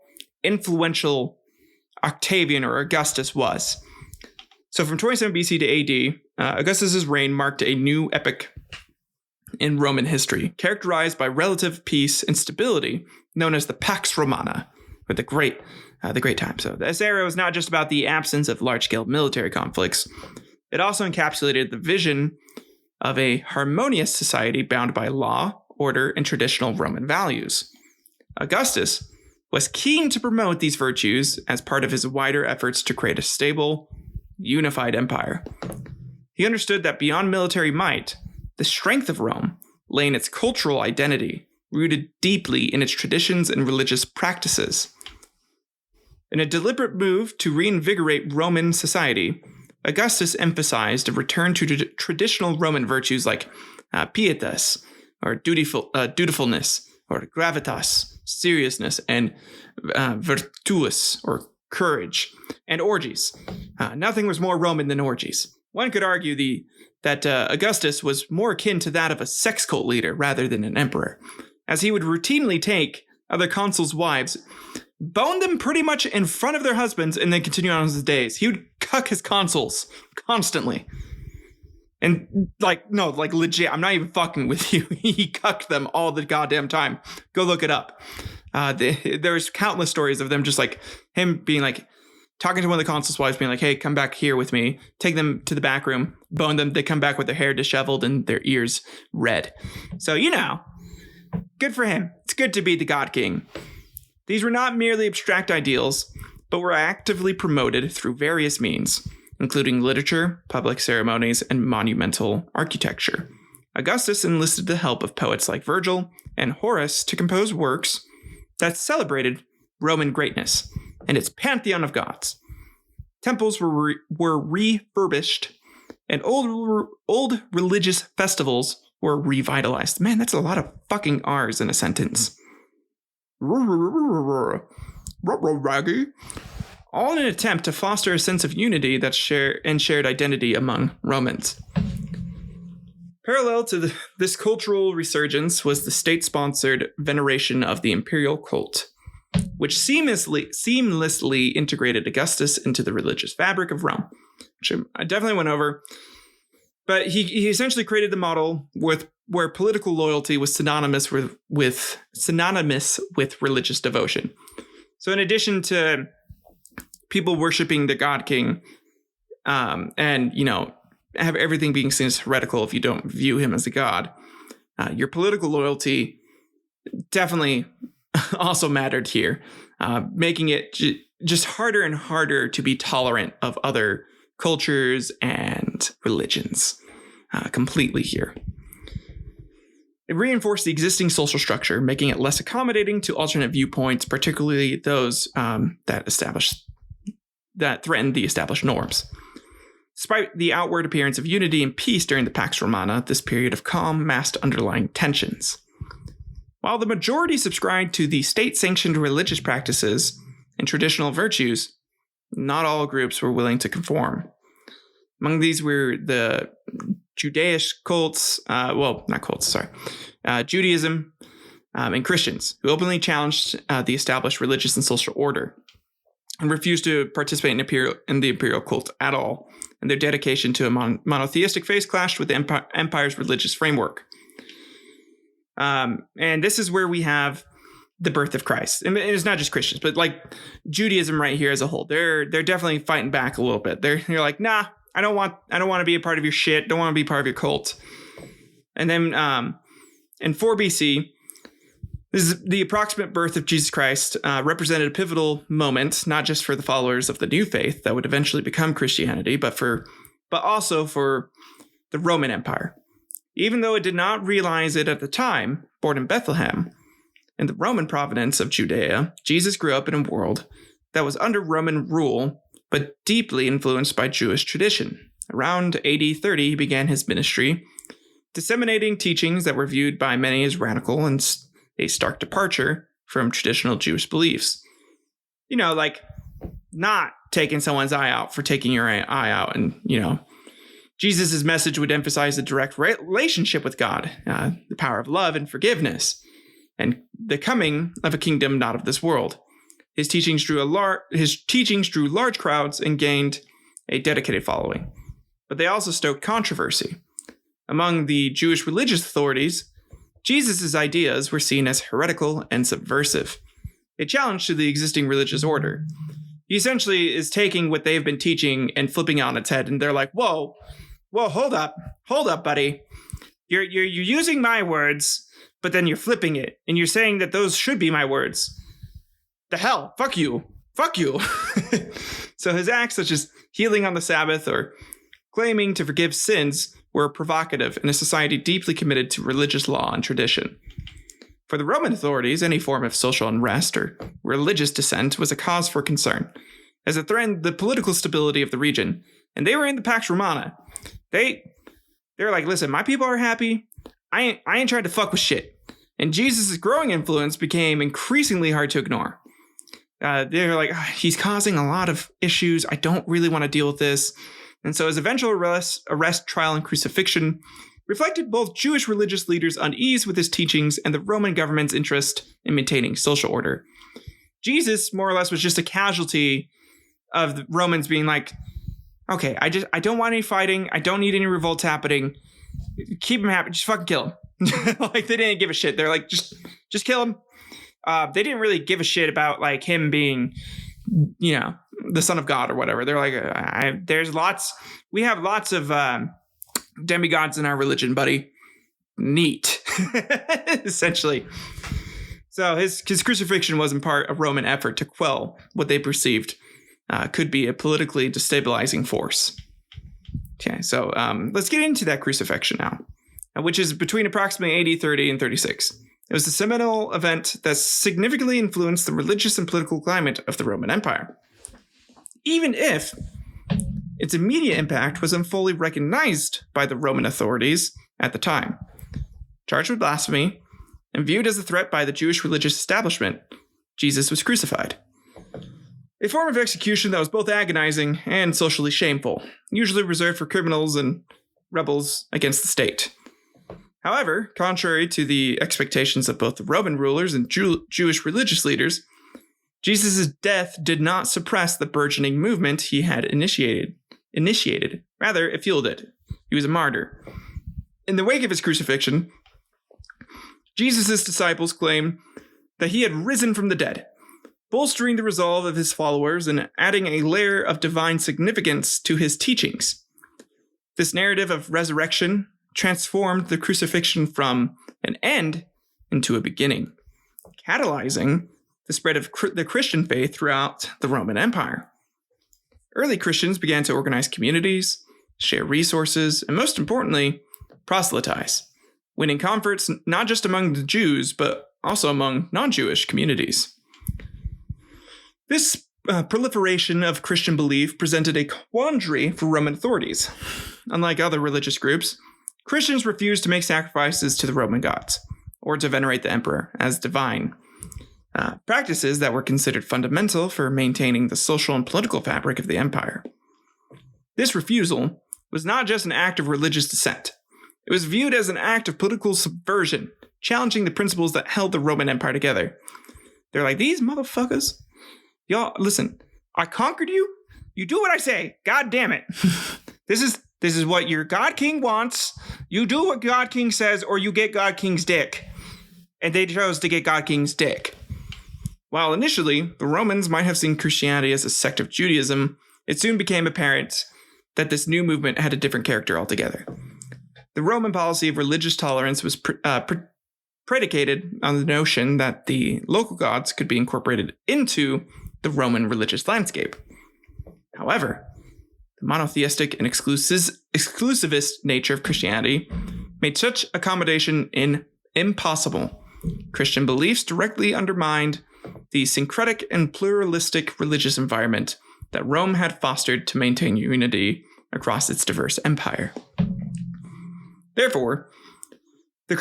influential Octavian or Augustus was. So from 27 BC to AD, Augustus's reign marked a new epoch in Roman history, characterized by relative peace and stability, known as the Pax Romana, or the Great Time. So this era was not just about the absence of large-scale military conflicts. It also encapsulated the vision of a harmonious society bound by law, order, and traditional Roman values. Augustus was keen to promote these virtues as part of his wider efforts to create a stable, unified empire. He understood that beyond military might, the strength of Rome lay in its cultural identity, rooted deeply in its traditions and religious practices. In a deliberate move to reinvigorate Roman society, Augustus emphasized a return to traditional Roman virtues like pietas, or dutifulness, or gravitas, seriousness, and virtuous, or courage, and orgies. Nothing was more Roman than orgies. One could argue that Augustus was more akin to that of a sex cult leader rather than an emperor, as he would routinely take other consuls' wives, bone them pretty much in front of their husbands, and then continue on his days. He would cuck his consuls constantly. And legit, I'm not even fucking with you. He cucked them all the goddamn time. Go look it up. There's countless stories of them just him being talking to one of the consuls' wives, being like, hey, come back here with me. Take them to the back room, bone them. They come back with their hair disheveled and their ears red. So, good for him. It's good to be the God King. These were not merely abstract ideals, but were actively promoted through various means, including literature, public ceremonies, and monumental architecture. Augustus enlisted the help of poets like Virgil and Horace to compose works that celebrated Roman greatness and its pantheon of gods. Temples were refurbished, and old religious festivals were revitalized. Man, that's a lot of fucking R's in a sentence. All in an attempt to foster a sense of unity and shared identity among Romans. Parallel to this cultural resurgence was the state-sponsored veneration of the imperial cult, which seamlessly integrated Augustus into the religious fabric of Rome. which I definitely went over. But he essentially created the model where political loyalty was synonymous with religious devotion. So in addition to people worshiping the God King, and have everything being seen as heretical if you don't view him as a god, your political loyalty definitely also mattered here, making it just harder and harder to be tolerant of other cultures and religions completely here. It reinforced the existing social structure, making it less accommodating to alternate viewpoints, particularly those that threatened the established norms. Despite the outward appearance of unity and peace during the Pax Romana, this period of calm masked underlying tensions. While the majority subscribed to the state-sanctioned religious practices and traditional virtues, not all groups were willing to conform. Among these were the Judaish cults, Judaism, and Christians, who openly challenged the established religious and social order and refused to participate in the imperial cult at all, and their dedication to a monotheistic faith clashed with the empire's religious framework. And this is where we have the birth of Christ. And it's not just Christians, but like Judaism right here as a whole. They're definitely fighting back a little bit. They're like, nah, I don't want to be a part of your shit. Don't want to be part of your cult. And then in 4 BC, this is the approximate birth of Jesus Christ, represented a pivotal moment, not just for the followers of the new faith that would eventually become Christianity, but also for the Roman Empire. Even though it did not realize it at the time, born in Bethlehem, in the Roman province of Judea, Jesus grew up in a world that was under Roman rule, but deeply influenced by Jewish tradition. Around AD 30, he began his ministry, disseminating teachings that were viewed by many as radical and a stark departure from traditional Jewish beliefs. Like not taking someone's eye out for taking your eye out. And, Jesus' message would emphasize the direct relationship with God, the power of love and forgiveness, and the coming of a kingdom not of this world. His teachings drew large crowds and gained a dedicated following. But they also stoked controversy. Among the Jewish religious authorities, Jesus' ideas were seen as heretical and subversive, a challenge to the existing religious order. He essentially is taking what they've been teaching and flipping it on its head, and they're like, whoa, hold up, buddy. You're using my words, but then you're flipping it, and you're saying that those should be my words. The hell, fuck you. So his acts, such as healing on the Sabbath or claiming to forgive sins, were provocative in a society deeply committed to religious law and tradition. For the Roman authorities, any form of social unrest or religious dissent was a cause for concern, as it threatened the political stability of the region. And they were in the Pax Romana. They're like, listen, my people are happy. I ain't trying to fuck with shit. And Jesus' growing influence became increasingly hard to ignore. They're like, he's causing a lot of issues. I don't really want to deal with this. And so his eventual arrest, trial, and crucifixion reflected both Jewish religious leaders' unease with his teachings and the Roman government's interest in maintaining social order. Jesus, more or less, was just a casualty of the Romans being like, okay, I don't want any fighting. I don't need any revolts happening. Keep him happy. Just fucking kill him. Like, they didn't give a shit. They're like, just kill him. They didn't really give a shit about like him being, the son of God or whatever. They're like, we have lots of demigods in our religion, buddy. Neat. Essentially. So his crucifixion was in part a Roman effort to quell what they perceived could be a politically destabilizing force. Okay, so let's get into that crucifixion now, which is between approximately AD 30 and 36. It was a seminal event that significantly influenced the religious and political climate of the Roman Empire, even if its immediate impact wasn't fully recognized by the Roman authorities at the time. Charged with blasphemy and viewed as a threat by the Jewish religious establishment, Jesus was crucified. A form of execution that was both agonizing and socially shameful, usually reserved for criminals and rebels against the state. However, contrary to the expectations of both the Roman rulers and Jewish religious leaders, Jesus' death did not suppress the burgeoning movement he had initiated. initiated. Rather, it fueled it. He was a martyr. In the wake of his crucifixion, Jesus' disciples claim that he had risen from the dead, bolstering the resolve of his followers and adding a layer of divine significance to his teachings. This narrative of resurrection transformed the crucifixion from an end into a beginning, catalyzing the spread of the Christian faith throughout the Roman Empire. Early Christians began to organize communities, share resources, and most importantly, proselytize, winning converts not just among the Jews, but also among non-Jewish communities. This proliferation of Christian belief presented a quandary for Roman authorities. Unlike other religious groups, Christians refused to make sacrifices to the Roman gods or to venerate the emperor as divine, practices that were considered fundamental for maintaining the social and political fabric of the empire. This refusal was not just an act of religious dissent. It was viewed as an act of political subversion, challenging the principles that held the Roman Empire together. They're like, these motherfuckers, y'all, listen, I conquered you. You do what I say. God damn it. This is what your God King wants. You do what God King says, or you get God King's dick. And they chose to get God King's dick. While initially the Romans might have seen Christianity as a sect of Judaism, it soon became apparent that this new movement had a different character altogether. The Roman policy of religious tolerance was predicated on the notion that the local gods could be incorporated into the Roman religious landscape. However, the monotheistic and exclusivist nature of Christianity made such accommodation impossible. Christian beliefs directly undermined the syncretic and pluralistic religious environment that Rome had fostered to maintain unity across its diverse empire. Therefore, the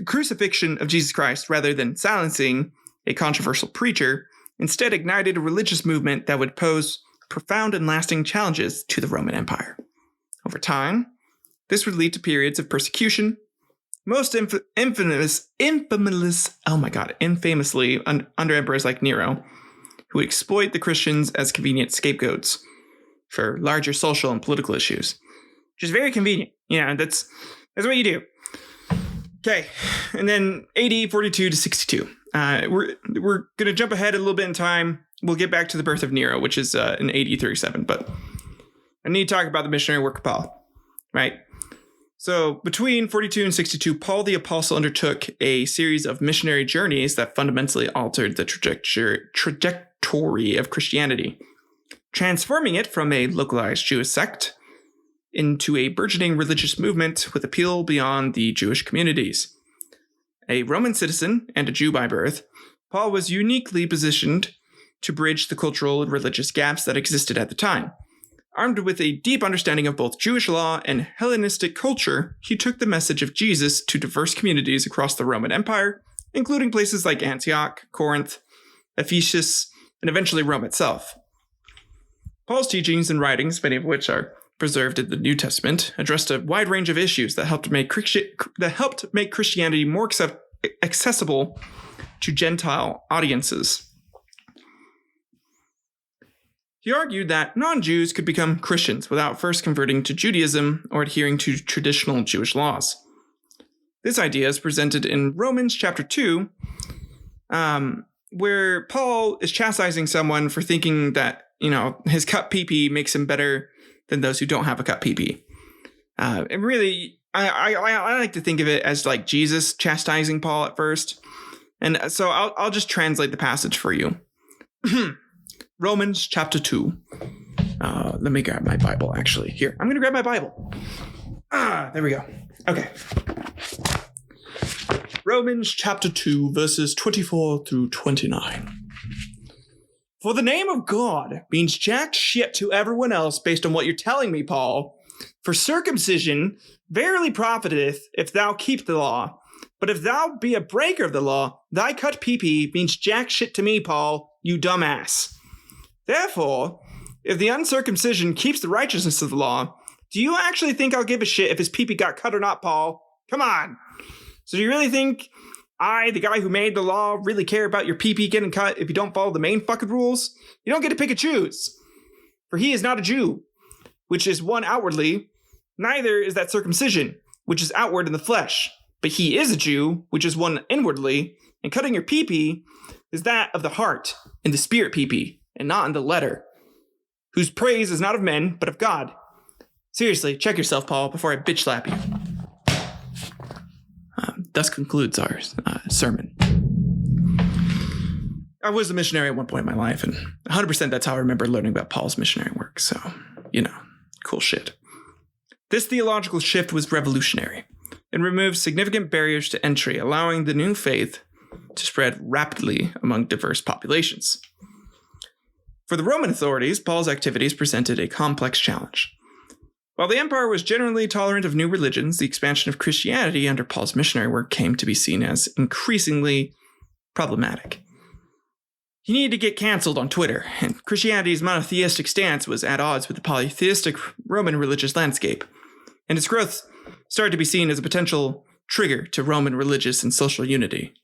crucifixion of Jesus Christ, rather than silencing a controversial preacher, instead ignited a religious movement that would pose profound and lasting challenges to the Roman Empire. Over time, this would lead to periods of persecution, most infamously under emperors like Nero, who would exploit the Christians as convenient scapegoats for larger social and political issues, which is very convenient. Yeah, that's what you do. Okay, and then AD 42 to 62. We're going to jump ahead a little bit in time. We'll get back to the birth of Nero, which is in AD 37, but I need to talk about the missionary work of Paul, right? So between 42 and 62, Paul the Apostle undertook a series of missionary journeys that fundamentally altered the trajectory of Christianity, transforming it from a localized Jewish sect into a burgeoning religious movement with appeal beyond the Jewish communities. A Roman citizen and a Jew by birth, Paul was uniquely positioned to bridge the cultural and religious gaps that existed at the time. Armed with a deep understanding of both Jewish law and Hellenistic culture, he took the message of Jesus to diverse communities across the Roman Empire, including places like Antioch, Corinth, Ephesus, and eventually Rome itself. Paul's teachings and writings, many of which are preserved in the New Testament, addressed a wide range of issues that helped make Christianity more accessible to Gentile audiences. He argued that non-Jews could become Christians without first converting to Judaism or adhering to traditional Jewish laws. This idea is presented in Romans chapter 2, where Paul is chastising someone for thinking that, his cut pee-pee makes him better than those who don't have a cut pee-pee. And really, I like to think of it as like Jesus chastising Paul at first. And so I'll just translate the passage for you. Romans chapter 2. Let me grab my Bible, actually. Here, I'm going to grab my Bible. There we go. Okay. Romans chapter 2, verses 24 through 29. For the name of God means jack shit to everyone else based on what you're telling me, Paul. For circumcision verily profiteth if thou keep the law. But if thou be a breaker of the law, thy cut pee-pee means jack shit to me, Paul, you dumbass. Therefore, if the uncircumcision keeps the righteousness of the law, do you actually think I'll give a shit if his pee-pee got cut or not, Paul? Come on. So do you really think I, the guy who made the law, really care about your pee-pee getting cut if you don't follow the main fucking rules? You don't get to pick and choose. For he is not a Jew. which is one outwardly, neither is that circumcision, which is outward in the flesh. But he is a Jew, which is one inwardly, and cutting your pee-pee is that of the heart, in the spirit pee-pee, and not in the letter, whose praise is not of men, but of God. Seriously, check yourself, Paul, before I bitch slap you. Thus concludes our sermon. I was a missionary at one point in my life, and 100% that's how I remember learning about Paul's missionary work. So, cool shit. This theological shift was revolutionary and removed significant barriers to entry, allowing the new faith to spread rapidly among diverse populations. For the Roman authorities, Paul's activities presented a complex challenge. While the empire was generally tolerant of new religions, the expansion of Christianity under Paul's missionary work came to be seen as increasingly problematic. He needed to get canceled on Twitter, and Christianity's monotheistic stance was at odds with the polytheistic Roman religious landscape, and its growth started to be seen as a potential trigger to Roman religious and social unity.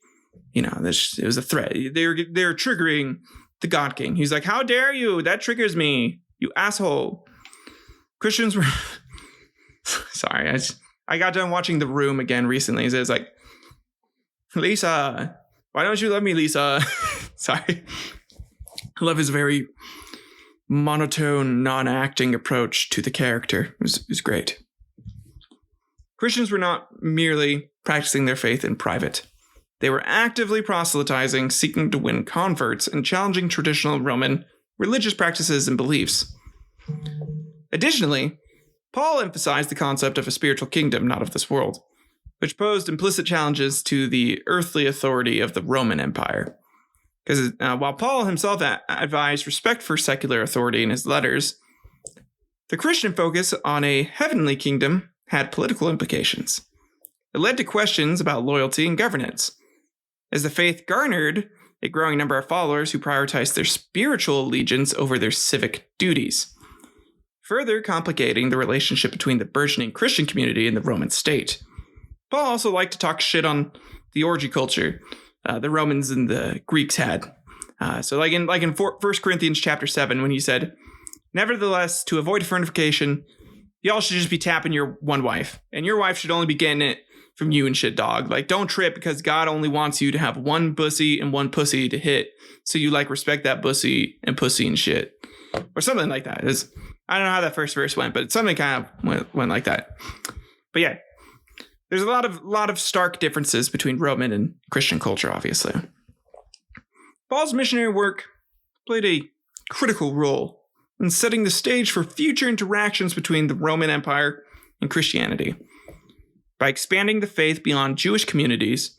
It was a threat. They're triggering the God King. He's like, how dare you? That triggers me, you asshole. Christians were... Sorry, I got done watching The Room again recently. So it was like, Lisa, why don't you love me, Lisa? Sorry. I love his very monotone, non-acting approach to the character. It was great. Christians were not merely practicing their faith in private. They were actively proselytizing, seeking to win converts, and challenging traditional Roman religious practices and beliefs. Additionally, Paul emphasized the concept of a spiritual kingdom not of this world, which posed implicit challenges to the earthly authority of the Roman Empire. Because while Paul himself advised respect for secular authority in his letters, the Christian focus on a heavenly kingdom had political implications. It led to questions about loyalty and governance, as the faith garnered a growing number of followers who prioritized their spiritual allegiance over their civic duties, further complicating the relationship between the burgeoning Christian community and the Roman state. Paul also liked to talk shit on the orgy culture the Romans and the Greeks had. So like in 1 Corinthians chapter 7, when he said, nevertheless, to avoid fornication, y'all should just be tapping your one wife, and your wife should only be getting it from you and shit, dog. Like, don't trip, because God only wants you to have one bussy and one pussy to hit, so you respect that bussy and pussy and shit. Or something like that. I don't know how that first verse went, but something kind of went like that. But yeah, there's a lot of stark differences between Roman and Christian culture, obviously. Paul's missionary work played a critical role in setting the stage for future interactions between the Roman Empire and Christianity. By expanding the faith beyond Jewish communities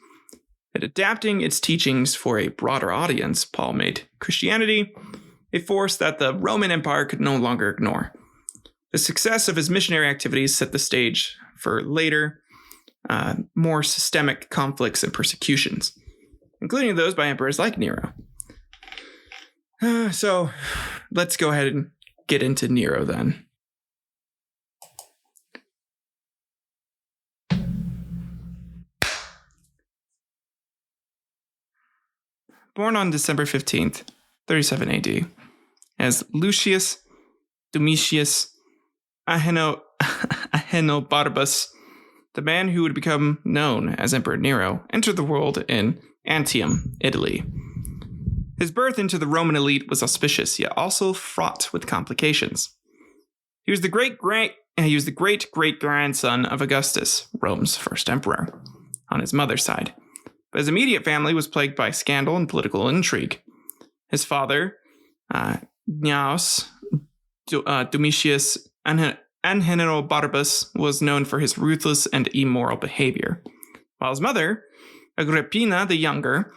and adapting its teachings for a broader audience, Paul made Christianity a force that the Roman Empire could no longer ignore. The success of his missionary activities set the stage for later, more systemic conflicts and persecutions, including those by emperors like Nero. So let's go ahead and get into Nero then. Born on December 15th, 37 AD, as Lucius Domitius Ahenobarbus, the man who would become known as Emperor Nero entered the world in Antium, Italy. His birth into the Roman elite was auspicious, yet also fraught with complications. He was the great-great-grandson of Augustus, Rome's first emperor, on his mother's side. But his immediate family was plagued by scandal and political intrigue. His father, Gnaeus Domitius Ahenobarbus, was known for his ruthless and immoral behavior, while his mother, Agrippina the Younger,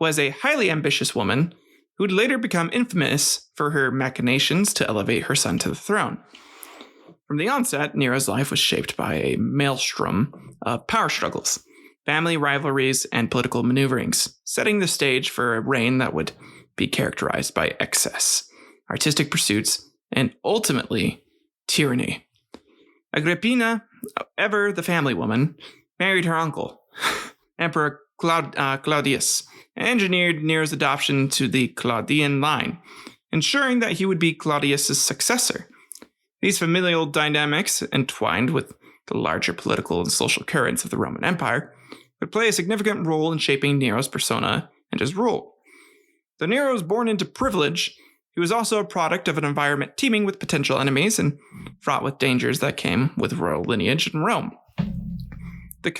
was a highly ambitious woman who would later become infamous for her machinations to elevate her son to the throne. From the onset, Nero's life was shaped by a maelstrom of power struggles, family rivalries, and political maneuverings, setting the stage for a reign that would be characterized by excess, artistic pursuits, and ultimately, tyranny. Agrippina, ever the family woman, married her uncle, Emperor Claudius, and engineered Nero's adoption to the Claudian line, ensuring that he would be Claudius's successor. These familial dynamics, entwined with the larger political and social currents of the Roman Empire, would play a significant role in shaping Nero's persona and his rule. Though Nero was born into privilege, he was also a product of an environment teeming with potential enemies and fraught with dangers that came with royal lineage in Rome. The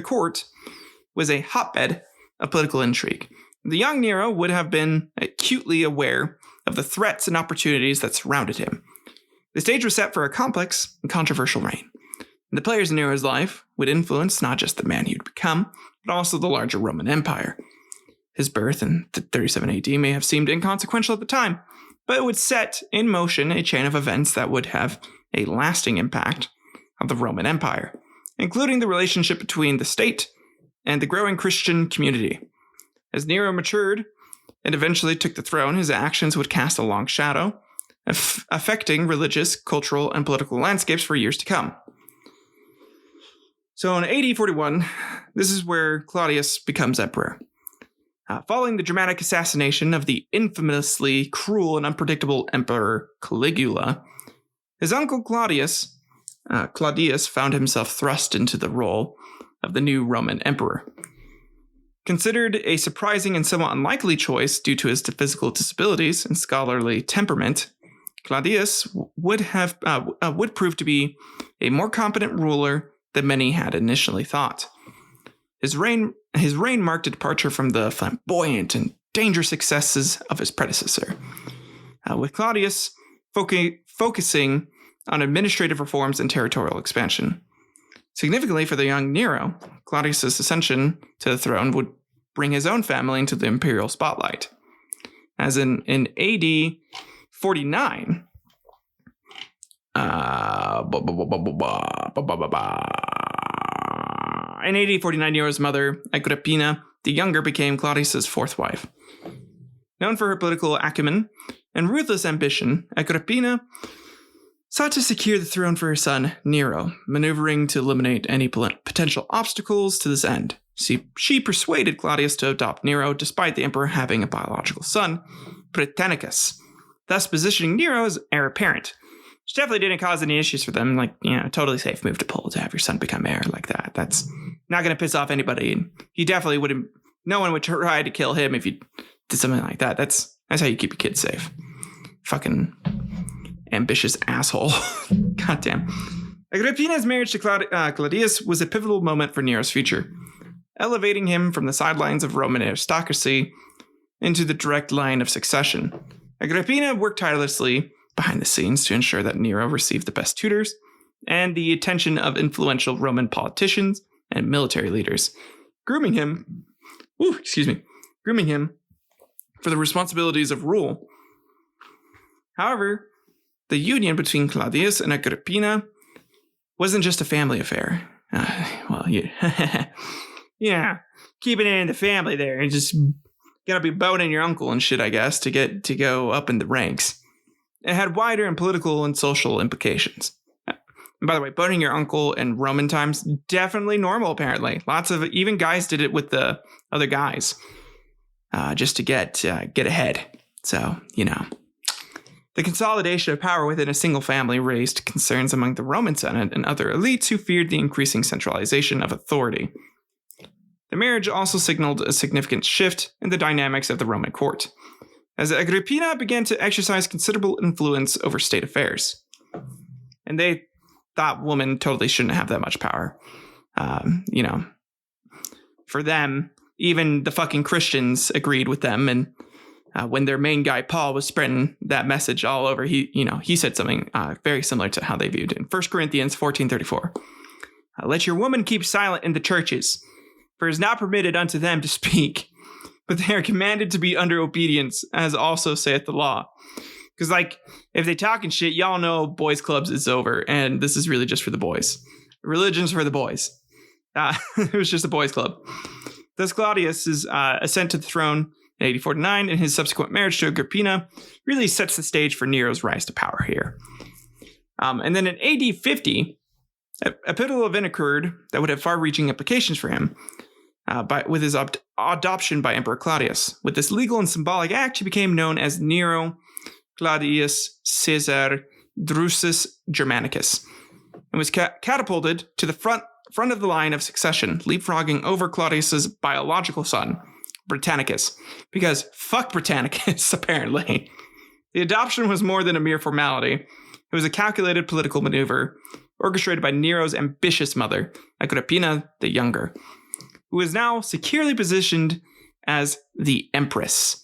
court was a hotbed of political intrigue. The young Nero would have been acutely aware of the threats and opportunities that surrounded him. The stage was set for a complex and controversial reign. And the players in Nero's life would influence not just the man he'd become, but also the larger Roman Empire. His birth in 37 AD may have seemed inconsequential at the time, but it would set in motion a chain of events that would have a lasting impact on the Roman Empire, including the relationship between the state and the growing Christian community. As Nero matured and eventually took the throne, his actions would cast a long shadow, affecting religious, cultural, and political landscapes for years to come. So in AD 41, this is where Claudius becomes emperor. Following the dramatic assassination of the infamously cruel and unpredictable Emperor Caligula, his uncle Claudius found himself thrust into the role of the new Roman emperor. Considered a surprising and somewhat unlikely choice due to his physical disabilities and scholarly temperament, Claudius would prove to be a more competent ruler than many had initially thought. His reign marked a departure from the flamboyant and dangerous successes of his predecessor, with Claudius focusing on administrative reforms and territorial expansion. Significantly for the young Nero, Claudius's ascension to the throne would bring his own family into the imperial spotlight. As in AD 49, in AD 49, Nero's mother, Agrippina the Younger, became Claudius's fourth wife. Known for her political acumen and ruthless ambition, Agrippina sought to secure the throne for her son, Nero, maneuvering to eliminate any potential obstacles to this end. She persuaded Claudius to adopt Nero, despite the emperor having a biological son, Britannicus, thus positioning Nero as heir apparent. Which definitely didn't cause any issues for them. Totally safe move to pull to have your son become heir like that. That's not going to piss off anybody. He definitely wouldn't. No one would try to kill him if you did something like that. That's how you keep your kids safe. Fucking ambitious asshole. Goddamn. Agrippina's marriage to Claudius was a pivotal moment for Nero's future, elevating him from the sidelines of Roman aristocracy into the direct line of succession. Agrippina worked tirelessly behind the scenes to ensure that Nero received the best tutors and the attention of influential Roman politicians and military leaders, grooming him for the responsibilities of rule. However, the union between Claudius and Agrippina wasn't just a family affair. Yeah, keeping it in the family there, and just gotta be boning your uncle and shit, I guess, to go up in the ranks. It had wider and political and social implications. And by the way, boning your uncle in Roman times, definitely normal, apparently. Lots of, even guys did it with the other guys, just to get ahead. So, The consolidation of power within a single family raised concerns among the Roman Senate and other elites who feared the increasing centralization of authority. The marriage also signaled a significant shift in the dynamics of the Roman court, as Agrippina began to exercise considerable influence over state affairs. And they thought women totally shouldn't have that much power. For them, even the fucking Christians agreed with them. And when their main guy, Paul, was spreading that message all over, he said something very similar to how they viewed it in 1 Corinthians 14:34. Let your woman keep silent in the churches, for it is not permitted unto them to speak, but they are commanded to be under obedience, as also saith the law. Because, if they talking shit, y'all know boys' clubs is over, and this is really just for the boys. Religion's for the boys. It was just a boys' club. Thus, Claudius's ascent to the throne in AD 49 and his subsequent marriage to Agrippina really sets the stage for Nero's rise to power here. And then in AD 50, a pivotal event occurred that would have far-reaching implications for him. With his adoption by Emperor Claudius. With this legal and symbolic act, he became known as Nero Claudius Caesar Drusus Germanicus and was catapulted to the front of the line of succession, leapfrogging over Claudius's biological son, Britannicus, because fuck Britannicus, apparently. The adoption was more than a mere formality. It was a calculated political maneuver orchestrated by Nero's ambitious mother, Agrippina the Younger, who is now securely positioned as the Empress.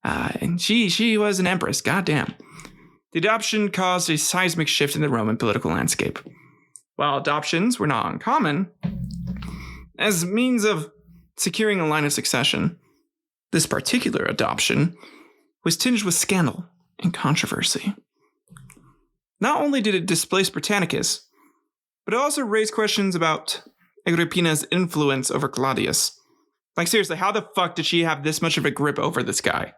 And she was an empress, goddamn. The adoption caused a seismic shift in the Roman political landscape. While adoptions were not uncommon, as a means of securing a line of succession, this particular adoption was tinged with scandal and controversy. Not only did it displace Britannicus, but it also raised questions about Agrippina's influence over Claudius. Like, seriously, how the fuck did she have this much of a grip over this guy?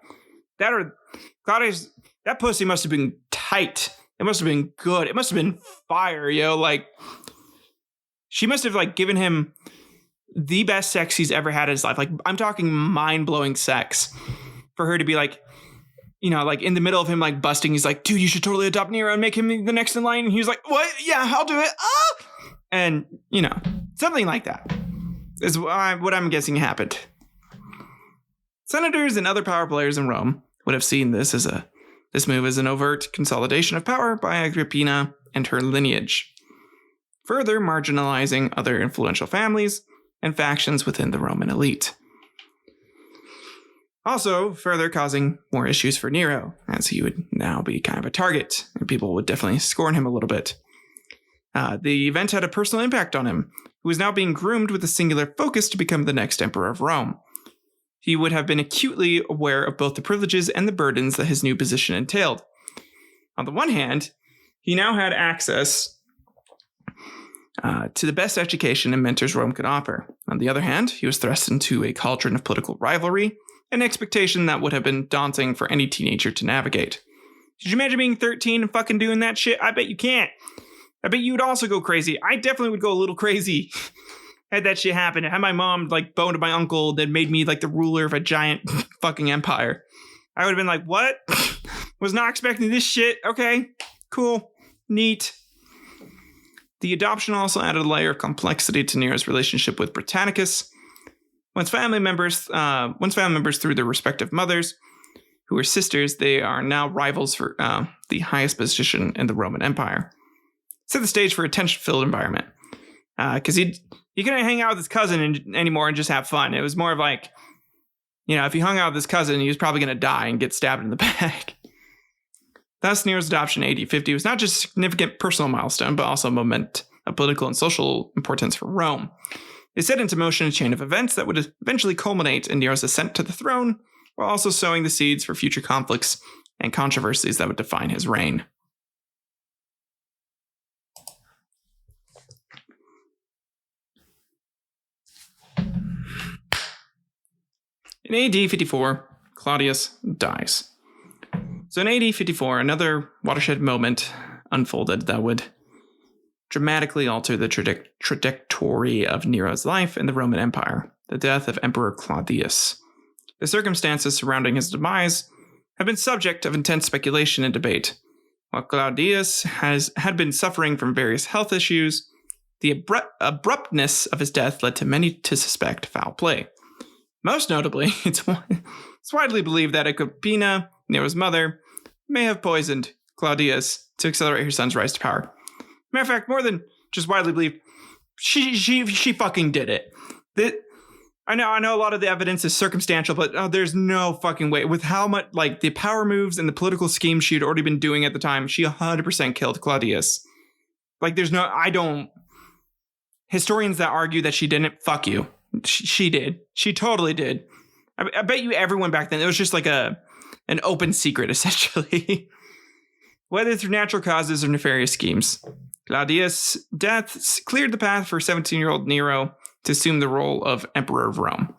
Claudius, that pussy must have been tight. It must have been good. It must have been fire, yo. Like, she must have, like, given him the best sex he's ever had in his life. Like, I'm talking mind-blowing sex. For her to be like, you know, like, in the middle of him, like, busting, he's like, dude, you should totally adopt Nero and make him the next in line. And he was like, what? Yeah, I'll do it. Ah! And, you know, something like that is what I'm guessing happened. Senators and other power players in Rome would have seen this move as an overt consolidation of power by Agrippina and her lineage, further marginalizing other influential families and factions within the Roman elite. Also, further causing more issues for Nero, as he would now be kind of a target, and people would definitely scorn him a little bit. The event had a personal impact on him, who was now being groomed with a singular focus to become the next emperor of Rome. He would have been acutely aware of both the privileges and the burdens that his new position entailed. On the one hand, he now had access to the best education and mentors Rome could offer. On the other hand, he was thrust into a cauldron of political rivalry, an expectation that would have been daunting for any teenager to navigate. Could you imagine being 13 and fucking doing that shit? I bet you can't. I bet you would also go crazy. I definitely would go a little crazy. Had that shit happen. Had my mom, like, boned my uncle that made me, like, the ruler of a giant fucking empire. I would have been like, what? Was not expecting this shit. Okay, cool, neat. The adoption also added a layer of complexity to Nero's relationship with Britannicus. Once family members through their respective mothers, who were sisters, they are now rivals for the highest position in the Roman Empire. Set the stage for a tension-filled environment. Because he couldn't hang out with his cousin anymore and just have fun. It was more of like, you know, if he hung out with his cousin, he was probably going to die and get stabbed in the back. Thus, Nero's adoption in AD 50 was not just a significant personal milestone, but also a moment of political and social importance for Rome. It set into motion a chain of events that would eventually culminate in Nero's ascent to the throne, while also sowing the seeds for future conflicts and controversies that would define his reign. In AD 54, Claudius dies. So in AD 54, another watershed moment unfolded that would dramatically alter the trajectory of Nero's life in the Roman Empire, the death of Emperor Claudius. The circumstances surrounding his demise have been subject of intense speculation and debate. While Claudius had been suffering from various health issues, the abruptness of his death led to many to suspect foul play. Most notably, it's widely believed that Agrippina, Nero's mother, may have poisoned Claudius to accelerate her son's rise to power. Matter of fact, more than just widely believed, she fucking did it. I know a lot of the evidence is circumstantial, but there's no fucking way. With how much, like, the power moves and the political schemes she had already been doing at the time, she 100% killed Claudius. Like, historians that argue that she didn't, fuck you. She did. She totally did. I bet you everyone back then, it was just like an open secret, essentially. Whether through natural causes or nefarious schemes. Claudius' death cleared the path for 17-year-old Nero to assume the role of Emperor of Rome.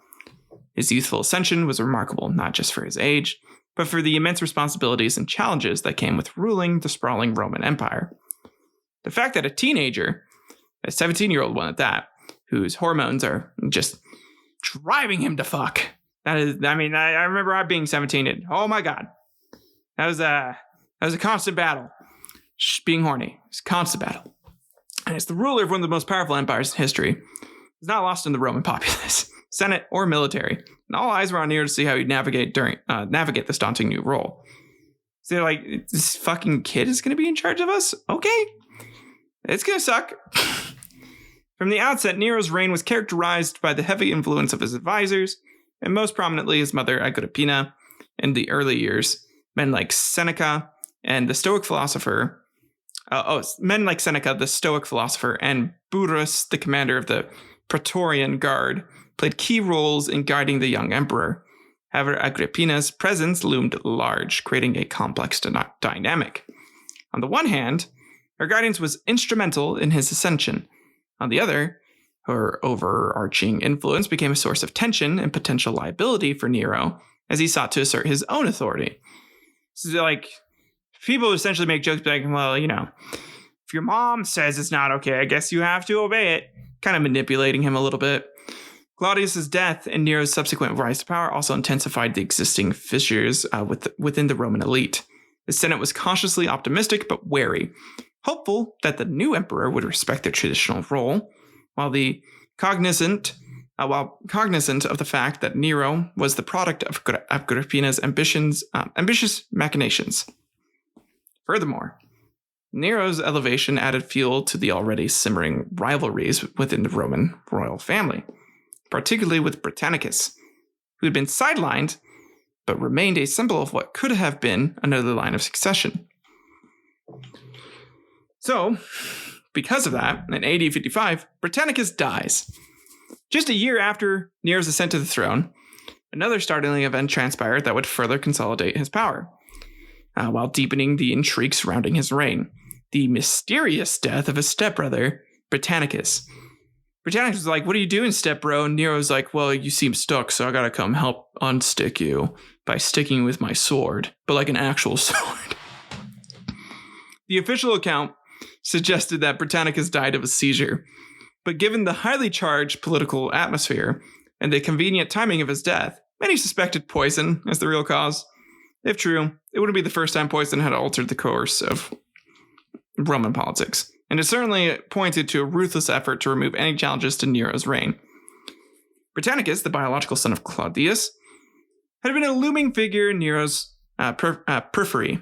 His youthful ascension was remarkable not just for his age, but for the immense responsibilities and challenges that came with ruling the sprawling Roman Empire. The fact that a teenager, a 17-year-old one at that, whose hormones are just driving him to fuck. That is, I mean, I remember I being 17 and, oh my God, that was a constant battle. being horny. It's a constant battle. And as the ruler of one of the most powerful empires in history, he's not lost in the Roman populace, Senate, or military. And all eyes were on Nero to see how he'd navigate this daunting new role. So they're like, this fucking kid is going to be in charge of us? Okay. It's going to suck. From the outset, Nero's reign was characterized by the heavy influence of his advisors, and most prominently his mother Agrippina. In the early years, men like Seneca, the Stoic philosopher, and Burrus, the commander of the Praetorian Guard, played key roles in guiding the young emperor. However, Agrippina's presence loomed large, creating a complex dynamic. On the one hand, her guidance was instrumental in his ascension. On the other, her overarching influence became a source of tension and potential liability for Nero as he sought to assert his own authority. So, like, people essentially make jokes like, well, if your mom says it's not okay, I guess you have to obey it. Kind of manipulating him a little bit. Claudius's death and Nero's subsequent rise to power also intensified the existing fissures within the Roman elite. The Senate was cautiously optimistic but wary, hopeful that the new emperor would respect their traditional role, while cognizant of the fact that Nero was the product of Agrippina's ambitious machinations. Furthermore, Nero's elevation added fuel to the already simmering rivalries within the Roman royal family, particularly with Britannicus, who had been sidelined but remained a symbol of what could have been another line of succession. So, because of that, in AD 55, Britannicus dies. Just a year after Nero's ascent to the throne, another startling event transpired that would further consolidate his power, while deepening the intrigue surrounding his reign. The mysterious death of his stepbrother, Britannicus. Britannicus was like, what are you doing, stepbro? And Nero's like, well, you seem stuck, so I gotta come help unstick you by sticking with my sword, but like an actual sword. The official account suggested that Britannicus died of a seizure, but given the highly charged political atmosphere and the convenient timing of his death, many suspected poison as the real cause. If true, it wouldn't be the first time poison had altered the course of Roman politics, and it certainly pointed to a ruthless effort to remove any challenges to Nero's reign. Britannicus, the biological son of Claudius, had been a looming figure in Nero's periphery.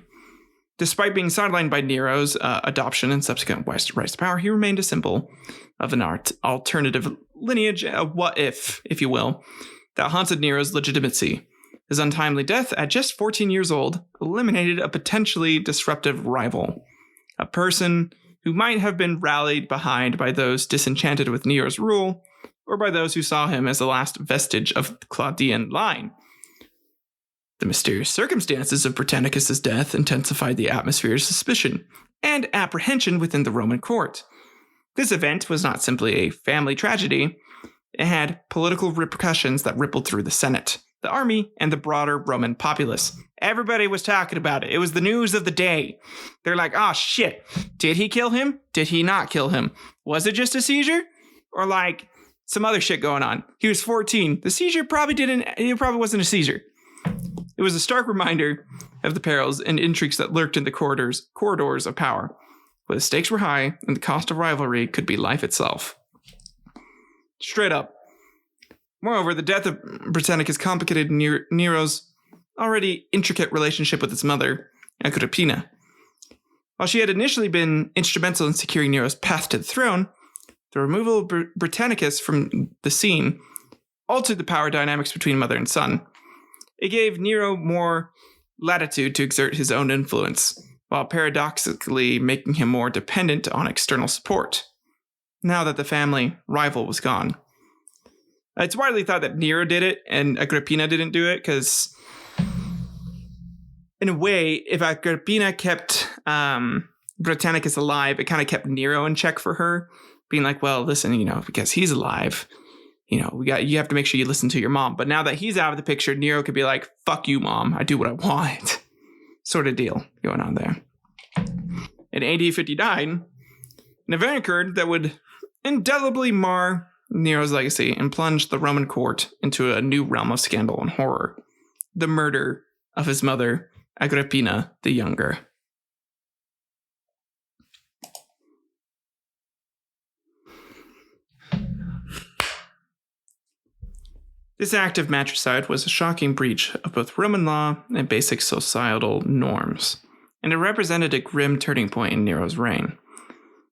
Despite being sidelined by Nero's adoption and subsequent rise to power, he remained a symbol of an alternative lineage, a what-if you will, that haunted Nero's legitimacy. His untimely death at just 14 years old eliminated a potentially disruptive rival, a person who might have been rallied behind by those disenchanted with Nero's rule, or by those who saw him as the last vestige of the Claudian line. The mysterious circumstances of Britannicus' death intensified the atmosphere of suspicion and apprehension within the Roman court. This event was not simply a family tragedy, it had political repercussions that rippled through the Senate, the army, and the broader Roman populace. Everybody was talking about it. It was the news of the day. They're like, oh shit, did he kill him? Did he not kill him? Was it just a seizure? Or like some other shit going on? He was 14. The seizure it probably wasn't a seizure. It was a stark reminder of the perils and intrigues that lurked in the corridors of power, where the stakes were high and the cost of rivalry could be life itself. Straight up. Moreover, the death of Britannicus complicated Nero's already intricate relationship with his mother, Agrippina. While she had initially been instrumental in securing Nero's path to the throne, the removal of Britannicus from the scene altered the power dynamics between mother and son. It gave Nero more latitude to exert his own influence, while paradoxically making him more dependent on external support, now that the family rival was gone. It's widely thought that Nero did it and Agrippina didn't do it, because in a way, if Agrippina kept Britannicus alive, it kind of kept Nero in check for her, being like, well, listen, because he's alive, you have to make sure you listen to your mom. But now that he's out of the picture, Nero could be like, fuck you, mom, I do what I want. Sort of deal going on there. In AD 59, an event occurred that would indelibly mar Nero's legacy and plunge the Roman court into a new realm of scandal and horror. The murder of his mother, Agrippina the Younger. This act of matricide was a shocking breach of both Roman law and basic societal norms, and it represented a grim turning point in Nero's reign.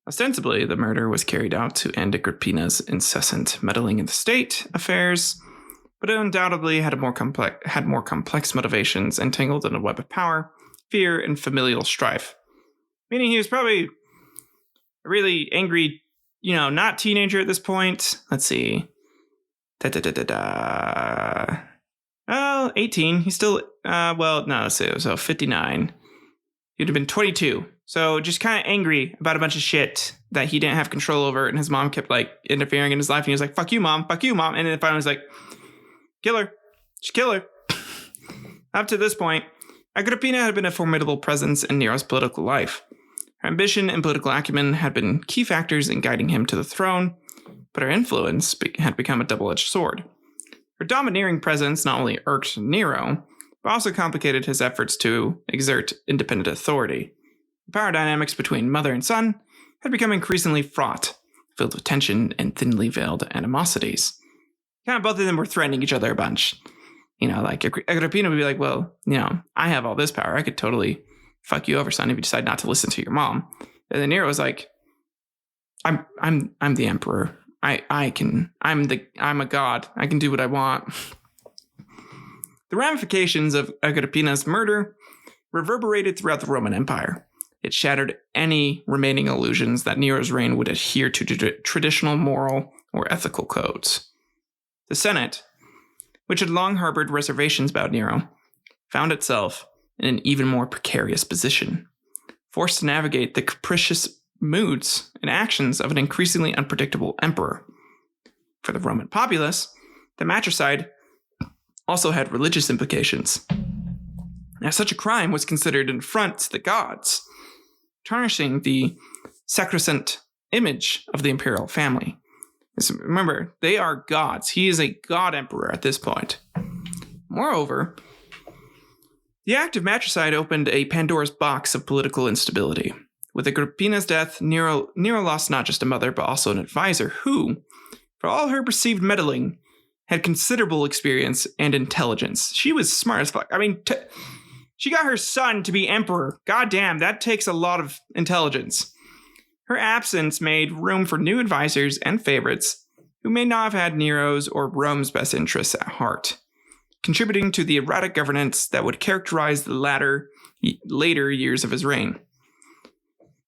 Ostensibly, the murder was carried out to end Agrippina's incessant meddling in the state affairs, but it undoubtedly had more complex motivations entangled in a web of power, fear, and familial strife. Meaning he was probably a really angry, not teenager at this point. Let's see. Oh, 18. He's still, let's see. So 59. He'd have been 22. So just kind of angry about a bunch of shit that he didn't have control over. And his mom kept interfering in his life. And he was like, fuck you, mom. Fuck you, mom. And then finally was like, kill her. Just kill her. Up to this point, Agrippina had been a formidable presence in Nero's political life. Her ambition and political acumen had been key factors in guiding him to the throne, but her influence had become a double-edged sword. Her domineering presence not only irked Nero, but also complicated his efforts to exert independent authority. The power dynamics between mother and son had become increasingly fraught, filled with tension and thinly veiled animosities. Kind of both of them were threatening each other a bunch. Agrippina would be like, well, I have all this power. I could totally fuck you over, son, if you decide not to listen to your mom. And then Nero was like, I'm the emperor. I'm a god. I can do what I want. The ramifications of Agrippina's murder reverberated throughout the Roman Empire. It shattered any remaining illusions that Nero's reign would adhere to traditional moral or ethical codes. The Senate, which had long harbored reservations about Nero, found itself in an even more precarious position, forced to navigate the capricious moods and actions of an increasingly unpredictable emperor. For the Roman populace, the matricide also had religious implications, as such a crime was considered an affront to the gods, tarnishing the sacrosanct image of the imperial family. Remember, they are gods. He is a god emperor at this point. Moreover, the act of matricide opened a Pandora's box of political instability. With Agrippina's death, Nero lost not just a mother, but also an advisor who, for all her perceived meddling, had considerable experience and intelligence. She was smart as fuck. I mean, she got her son to be emperor. God damn, that takes a lot of intelligence. Her absence made room for new advisors and favorites who may not have had Nero's or Rome's best interests at heart, contributing to the erratic governance that would characterize the later years of his reign.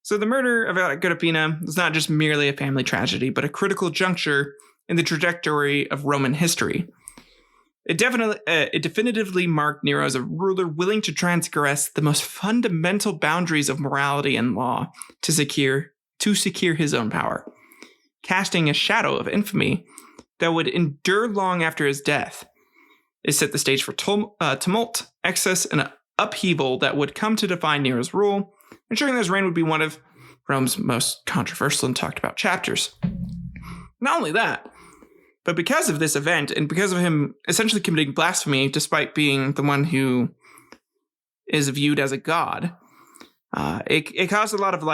So the murder of Agrippina was not just merely a family tragedy, but a critical juncture in the trajectory of Roman history. It definitively marked Nero as a ruler willing to transgress the most fundamental boundaries of morality and law to secure his own power, casting a shadow of infamy that would endure long after his death. It set the stage for tumult, excess, and upheaval that would come to define Nero's rule, ensuring that his reign would be one of Rome's most controversial and talked about chapters. Not only that, but because of this event, and because of him essentially committing blasphemy, despite being the one who is viewed as a god, it caused a lot of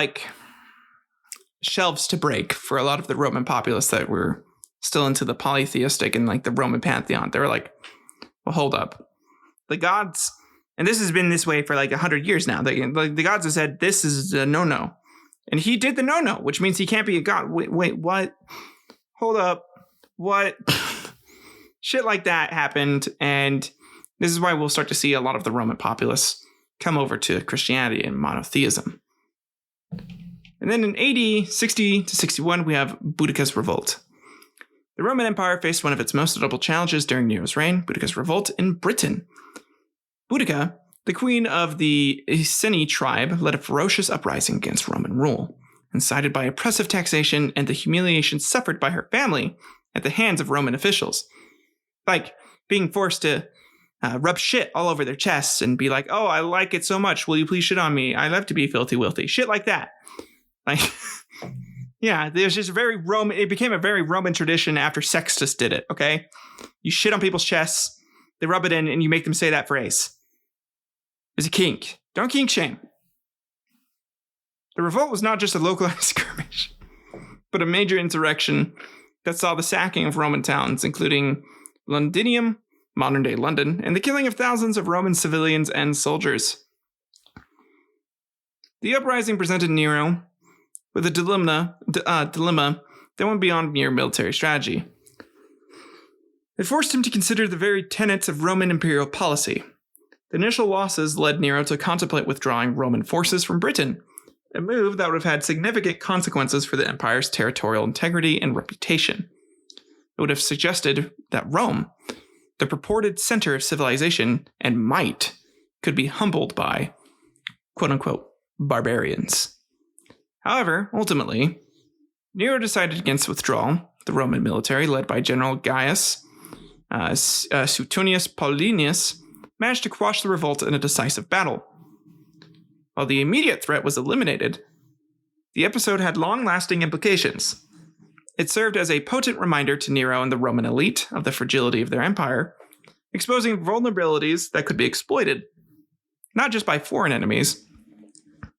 shelves to break for a lot of the Roman populace that were still into the polytheistic and the Roman pantheon. They were like, well, hold up. The gods, and this has been this way for 100 years now. The gods have said, this is a no-no. And he did the no-no, which means he can't be a god. Wait, what? Hold up. What? Shit like that happened, and this is why we'll start to see a lot of the Roman populace come over to Christianity and monotheism. And then in AD 60 to 61, we have Boudica's revolt. The Roman Empire faced one of its most notable challenges during Nero's reign, Boudica's revolt in Britain. Boudica, the queen of the Iceni tribe, led a ferocious uprising against Roman rule, incited by oppressive taxation and the humiliation suffered by her family at the hands of Roman officials. Like being forced to rub shit all over their chests and be like, oh, I like it so much. Will you please shit on me? I love to be filthy, wilthy. Shit like that. Yeah, there's just it became a very Roman tradition after Sextus did it, okay? You shit on people's chests, they rub it in, and you make them say that phrase. It's a kink. Don't kink shame. The revolt was not just a localized skirmish, but a major insurrection that saw the sacking of Roman towns, including Londinium, modern-day London, and the killing of thousands of Roman civilians and soldiers. The uprising presented Nero with a dilemma that went beyond mere military strategy. It forced him to consider the very tenets of Roman imperial policy. The initial losses led Nero to contemplate withdrawing Roman forces from Britain, a move that would have had significant consequences for the empire's territorial integrity and reputation. It would have suggested that Rome, the purported center of civilization and might, could be humbled by, quote-unquote, barbarians. However, ultimately, Nero decided against withdrawal. The Roman military, led by General Gaius Suetonius Paullinus, managed to quash the revolt in a decisive battle. While the immediate threat was eliminated, the episode had long-lasting implications. It served as a potent reminder to Nero and the Roman elite of the fragility of their empire, exposing vulnerabilities that could be exploited, not just by foreign enemies,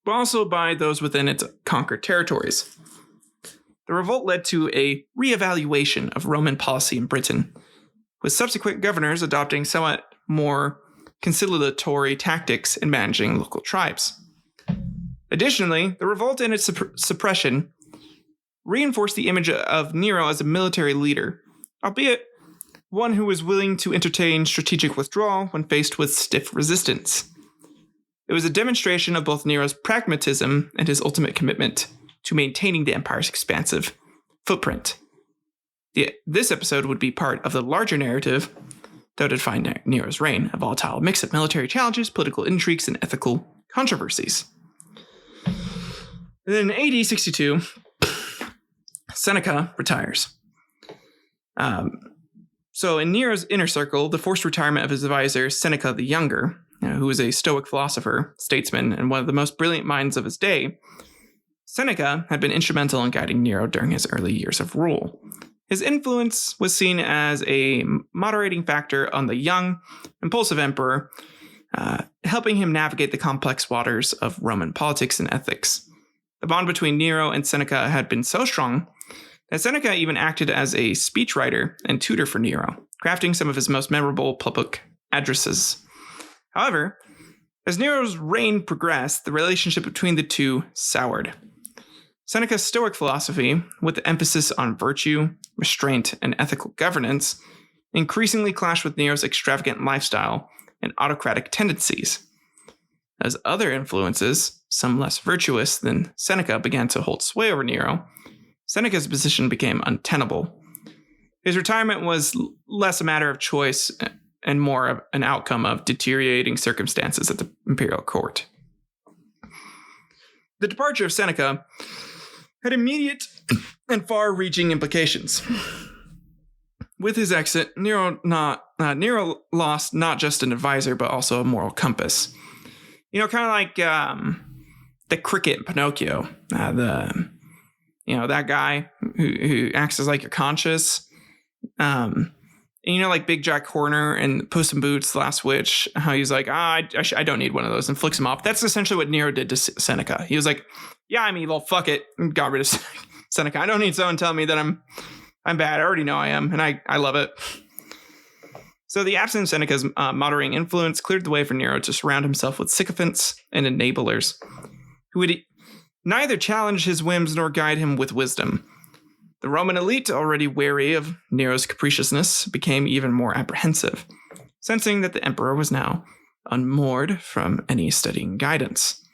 but also by those within its conquered territories. The revolt led to a re-evaluation of Roman policy in Britain, with subsequent governors adopting somewhat more conciliatory tactics in managing local tribes. Additionally, the revolt and its suppression reinforced the image of Nero as a military leader, albeit one who was willing to entertain strategic withdrawal when faced with stiff resistance. It was a demonstration of both Nero's pragmatism and his ultimate commitment to maintaining the empire's expansive footprint. This episode would be part of the larger narrative that would define Nero's reign, a volatile mix of military challenges, political intrigues, and ethical controversies. And then in AD 62, Seneca retires. So in Nero's inner circle, the forced retirement of his advisor, Seneca the Younger, who was a Stoic philosopher, statesman, and one of the most brilliant minds of his day, Seneca had been instrumental in guiding Nero during his early years of rule. His influence was seen as a moderating factor on the young, impulsive emperor, helping him navigate the complex waters of Roman politics and ethics. The bond between Nero and Seneca had been so strong that Seneca even acted as a speechwriter and tutor for Nero, crafting some of his most memorable public addresses. However, as Nero's reign progressed, the relationship between the two soured. Seneca's Stoic philosophy, with the emphasis on virtue, restraint, and ethical governance, increasingly clashed with Nero's extravagant lifestyle and autocratic tendencies. As other influences, some less virtuous than Seneca, began to hold sway over Nero, Seneca's position became untenable. His retirement was less a matter of choice and more of an outcome of deteriorating circumstances at the imperial court. The departure of Seneca had immediate and far-reaching implications. With his exit, Nero lost not just an advisor, but also a moral compass. You know, kind of like the cricket in Pinocchio. That guy who acts as like your conscience. Like Big Jack Horner and Puss in Boots, Last Witch, how he's like, I don't need one of those, and flicks him off. That's essentially what Nero did to Seneca. He was like, yeah, I'm evil, fuck it, and got rid of Seneca. I don't need someone telling me that I'm bad. I already know I am, and I love it. So the absence of Seneca's moderating influence cleared the way for Nero to surround himself with sycophants and enablers who would neither challenge his whims nor guide him with wisdom. The Roman elite, already wary of Nero's capriciousness, became even more apprehensive, sensing that the emperor was now unmoored from any steadying guidance.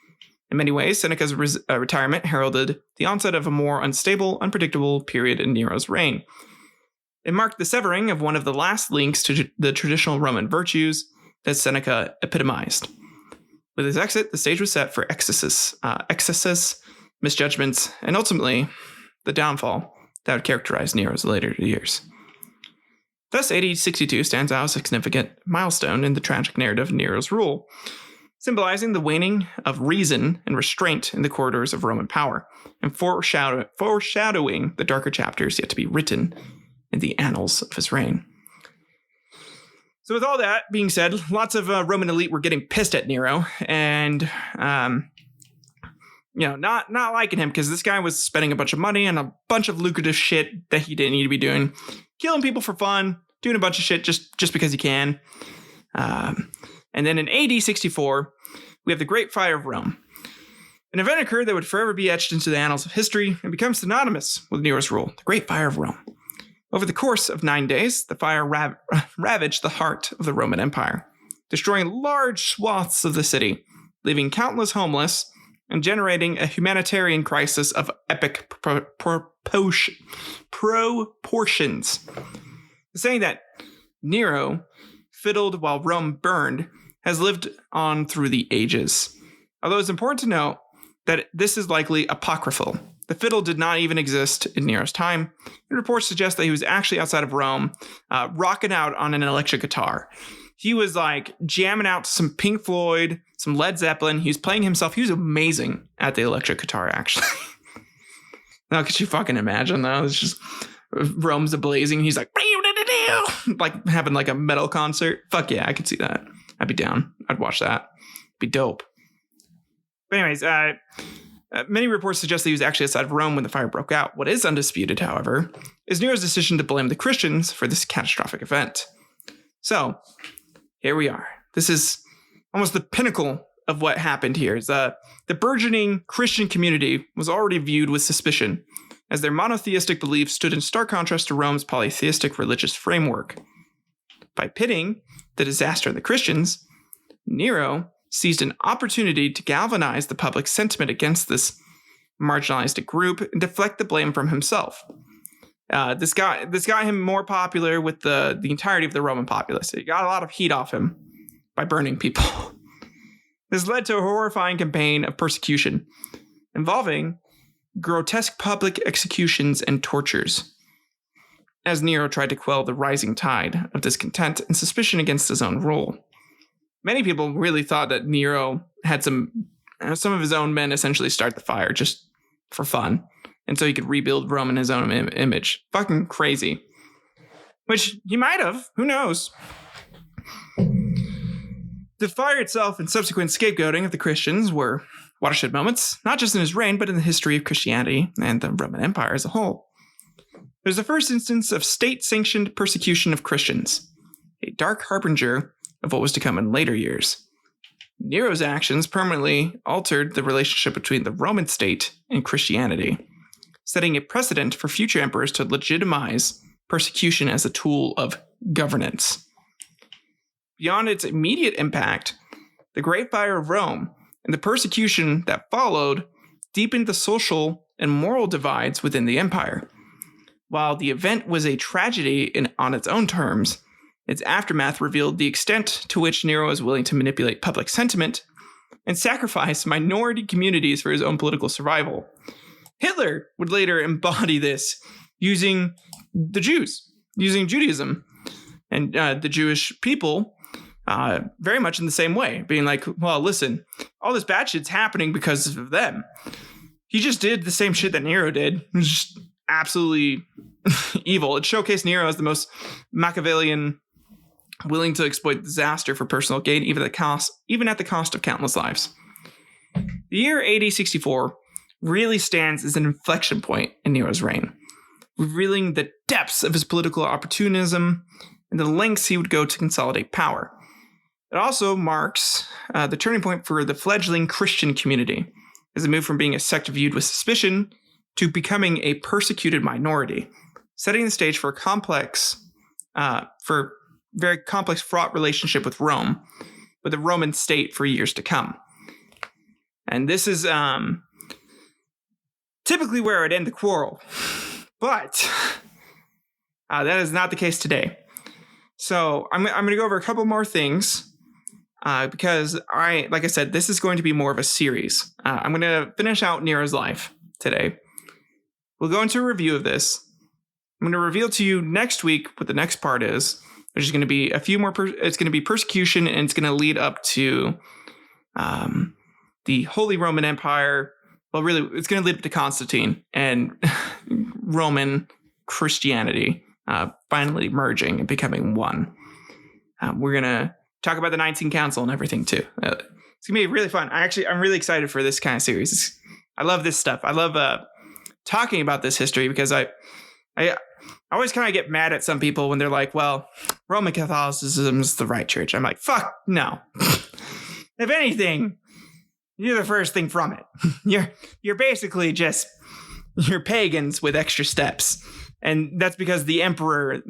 In many ways, Seneca's retirement heralded the onset of a more unstable, unpredictable period in Nero's reign. It marked the severing of one of the last links to the traditional Roman virtues that Seneca epitomized. With his exit, the stage was set for excesses, misjudgments, and ultimately, the downfall that would characterize Nero's later years. Thus, AD 62 stands out as a significant milestone in the tragic narrative of Nero's rule, symbolizing the waning of reason and restraint in the corridors of Roman power, and foreshadowing the darker chapters yet to be written in the annals of his reign. So with all that being said, lots of Roman elite were getting pissed at Nero, and not liking him because this guy was spending a bunch of money on a bunch of lucrative shit that he didn't need to be doing, killing people for fun, doing a bunch of shit just because he can. And then in AD 64, we have the Great Fire of Rome. An event occurred that would forever be etched into the annals of history and become synonymous with Nero's rule, the Great Fire of Rome. Over the course of 9 days, the fire ravaged the heart of the Roman Empire, destroying large swaths of the city, leaving countless homeless, and generating a humanitarian crisis of epic proportions. Saying that Nero fiddled while Rome burned has lived on through the ages. Although it's important to note that this is likely apocryphal. The fiddle did not even exist in Nero's time, and reports suggest that he was actually outside of Rome, rocking out on an electric guitar. He was like jamming out some Pink Floyd, some Led Zeppelin. He was playing himself. He was amazing at the electric guitar, actually. Now, could you fucking imagine, though? It's just Rome's ablazing. He's like having like a metal concert. Fuck yeah, I could see that. I'd be down. I'd watch that. Be dope. But anyways, many reports suggest that he was actually outside of Rome when the fire broke out. What is undisputed, however, is Nero's decision to blame the Christians for this catastrophic event. So, here we are. This is almost the pinnacle of what happened here. The burgeoning Christian community was already viewed with suspicion, as their monotheistic beliefs stood in stark contrast to Rome's polytheistic religious framework. By pitting the disaster of the Christians, Nero seized an opportunity to galvanize the public sentiment against this marginalized group and deflect the blame from himself. This got him more popular with the entirety of the Roman populace. He got a lot of heat off him by burning people. This led to a horrifying campaign of persecution involving grotesque public executions and tortures, as Nero tried to quell the rising tide of discontent and suspicion against his own rule. Many people really thought that Nero had some of his own men essentially start the fire just for fun, and so he could rebuild Rome in his own image. Fucking crazy. Which he might have. Who knows? The fire itself and subsequent scapegoating of the Christians were watershed moments, not just in his reign, but in the history of Christianity and the Roman Empire as a whole. It was the first instance of state-sanctioned persecution of Christians, a dark harbinger of what was to come in later years. Nero's actions permanently altered the relationship between the Roman state and Christianity, setting a precedent for future emperors to legitimize persecution as a tool of governance. Beyond its immediate impact, the Great Fire of Rome and the persecution that followed deepened the social and moral divides within the empire. While the event was a tragedy on its own terms, its aftermath revealed the extent to which Nero was willing to manipulate public sentiment and sacrifice minority communities for his own political survival. Hitler would later embody this using the Jews, using Judaism and the Jewish people very much in the same way, being like, well, listen, all this bad shit's happening because of them. He just did the same shit that Nero did. It was just absolutely evil. It showcased Nero as the most Machiavellian, willing to exploit disaster for personal gain, even at the cost of countless lives. The year AD 64 really stands as an inflection point in Nero's reign, revealing the depths of his political opportunism and the lengths he would go to consolidate power. It also marks the turning point for the fledgling Christian community, as it moved from being a sect viewed with suspicion to becoming a persecuted minority, setting the stage for very complex, fraught relationship with Rome, with the Roman state for years to come. And this is typically where I'd end the quarrel, but that is not the case today. So I'm going to go over a couple more things because like I said, this is going to be more of a series. I'm going to finish out Nero's life today. We'll go into a review of this. I'm going to reveal to you next week what the next part is, which is going to be a few more. It's going to be persecution, and it's going to lead up to the Holy Roman Empire. Well, really, it's going to lead up to Constantine and Roman Christianity finally merging and becoming one. We're going to talk about the Nicene Council and everything, too. It's going to be really fun. I'm really excited for this kind of series. I love this stuff. I love talking about this history because I always kind of get mad at some people when they're like, well, Roman Catholicism is the right church. I'm like, fuck, no. If anything, you're the first thing from it. You're basically just, you're pagans with extra steps. And that's because the emperor,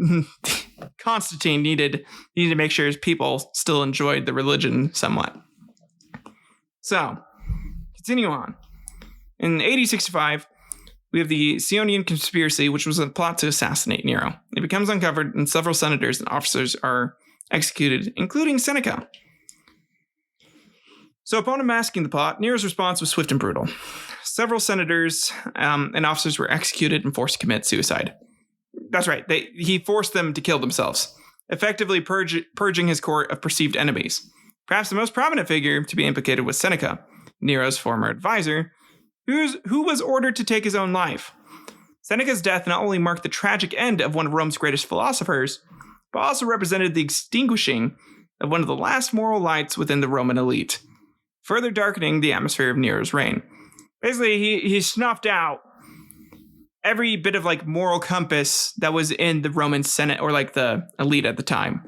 Constantine, needed to make sure his people still enjoyed the religion somewhat. So, continue on. In AD 65, we have the Sionian conspiracy, which was a plot to assassinate Nero. It becomes uncovered, and several senators and officers are executed, including Seneca. So upon unmasking the plot, Nero's response was swift and brutal. Several senators and officers were executed and forced to commit suicide. That's right, he forced them to kill themselves, effectively purging his court of perceived enemies. Perhaps the most prominent figure to be implicated was Seneca, Nero's former advisor, who was ordered to take his own life. Seneca's death not only marked the tragic end of one of Rome's greatest philosophers, but also represented the extinguishing of one of the last moral lights within the Roman elite, further darkening the atmosphere of Nero's reign. Basically, he snuffed out every bit of like moral compass that was in the Roman Senate or like the elite at the time.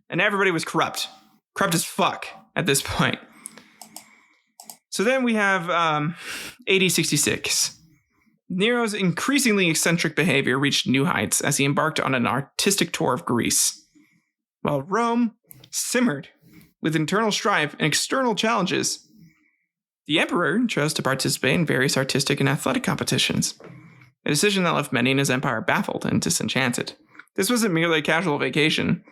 And everybody was corrupt as fuck at this point. So then we have AD 66. Nero's increasingly eccentric behavior reached new heights as he embarked on an artistic tour of Greece. While Rome simmered with internal strife and external challenges, the emperor chose to participate in various artistic and athletic competitions, a decision that left many in his empire baffled and disenchanted. This wasn't merely a casual vacation.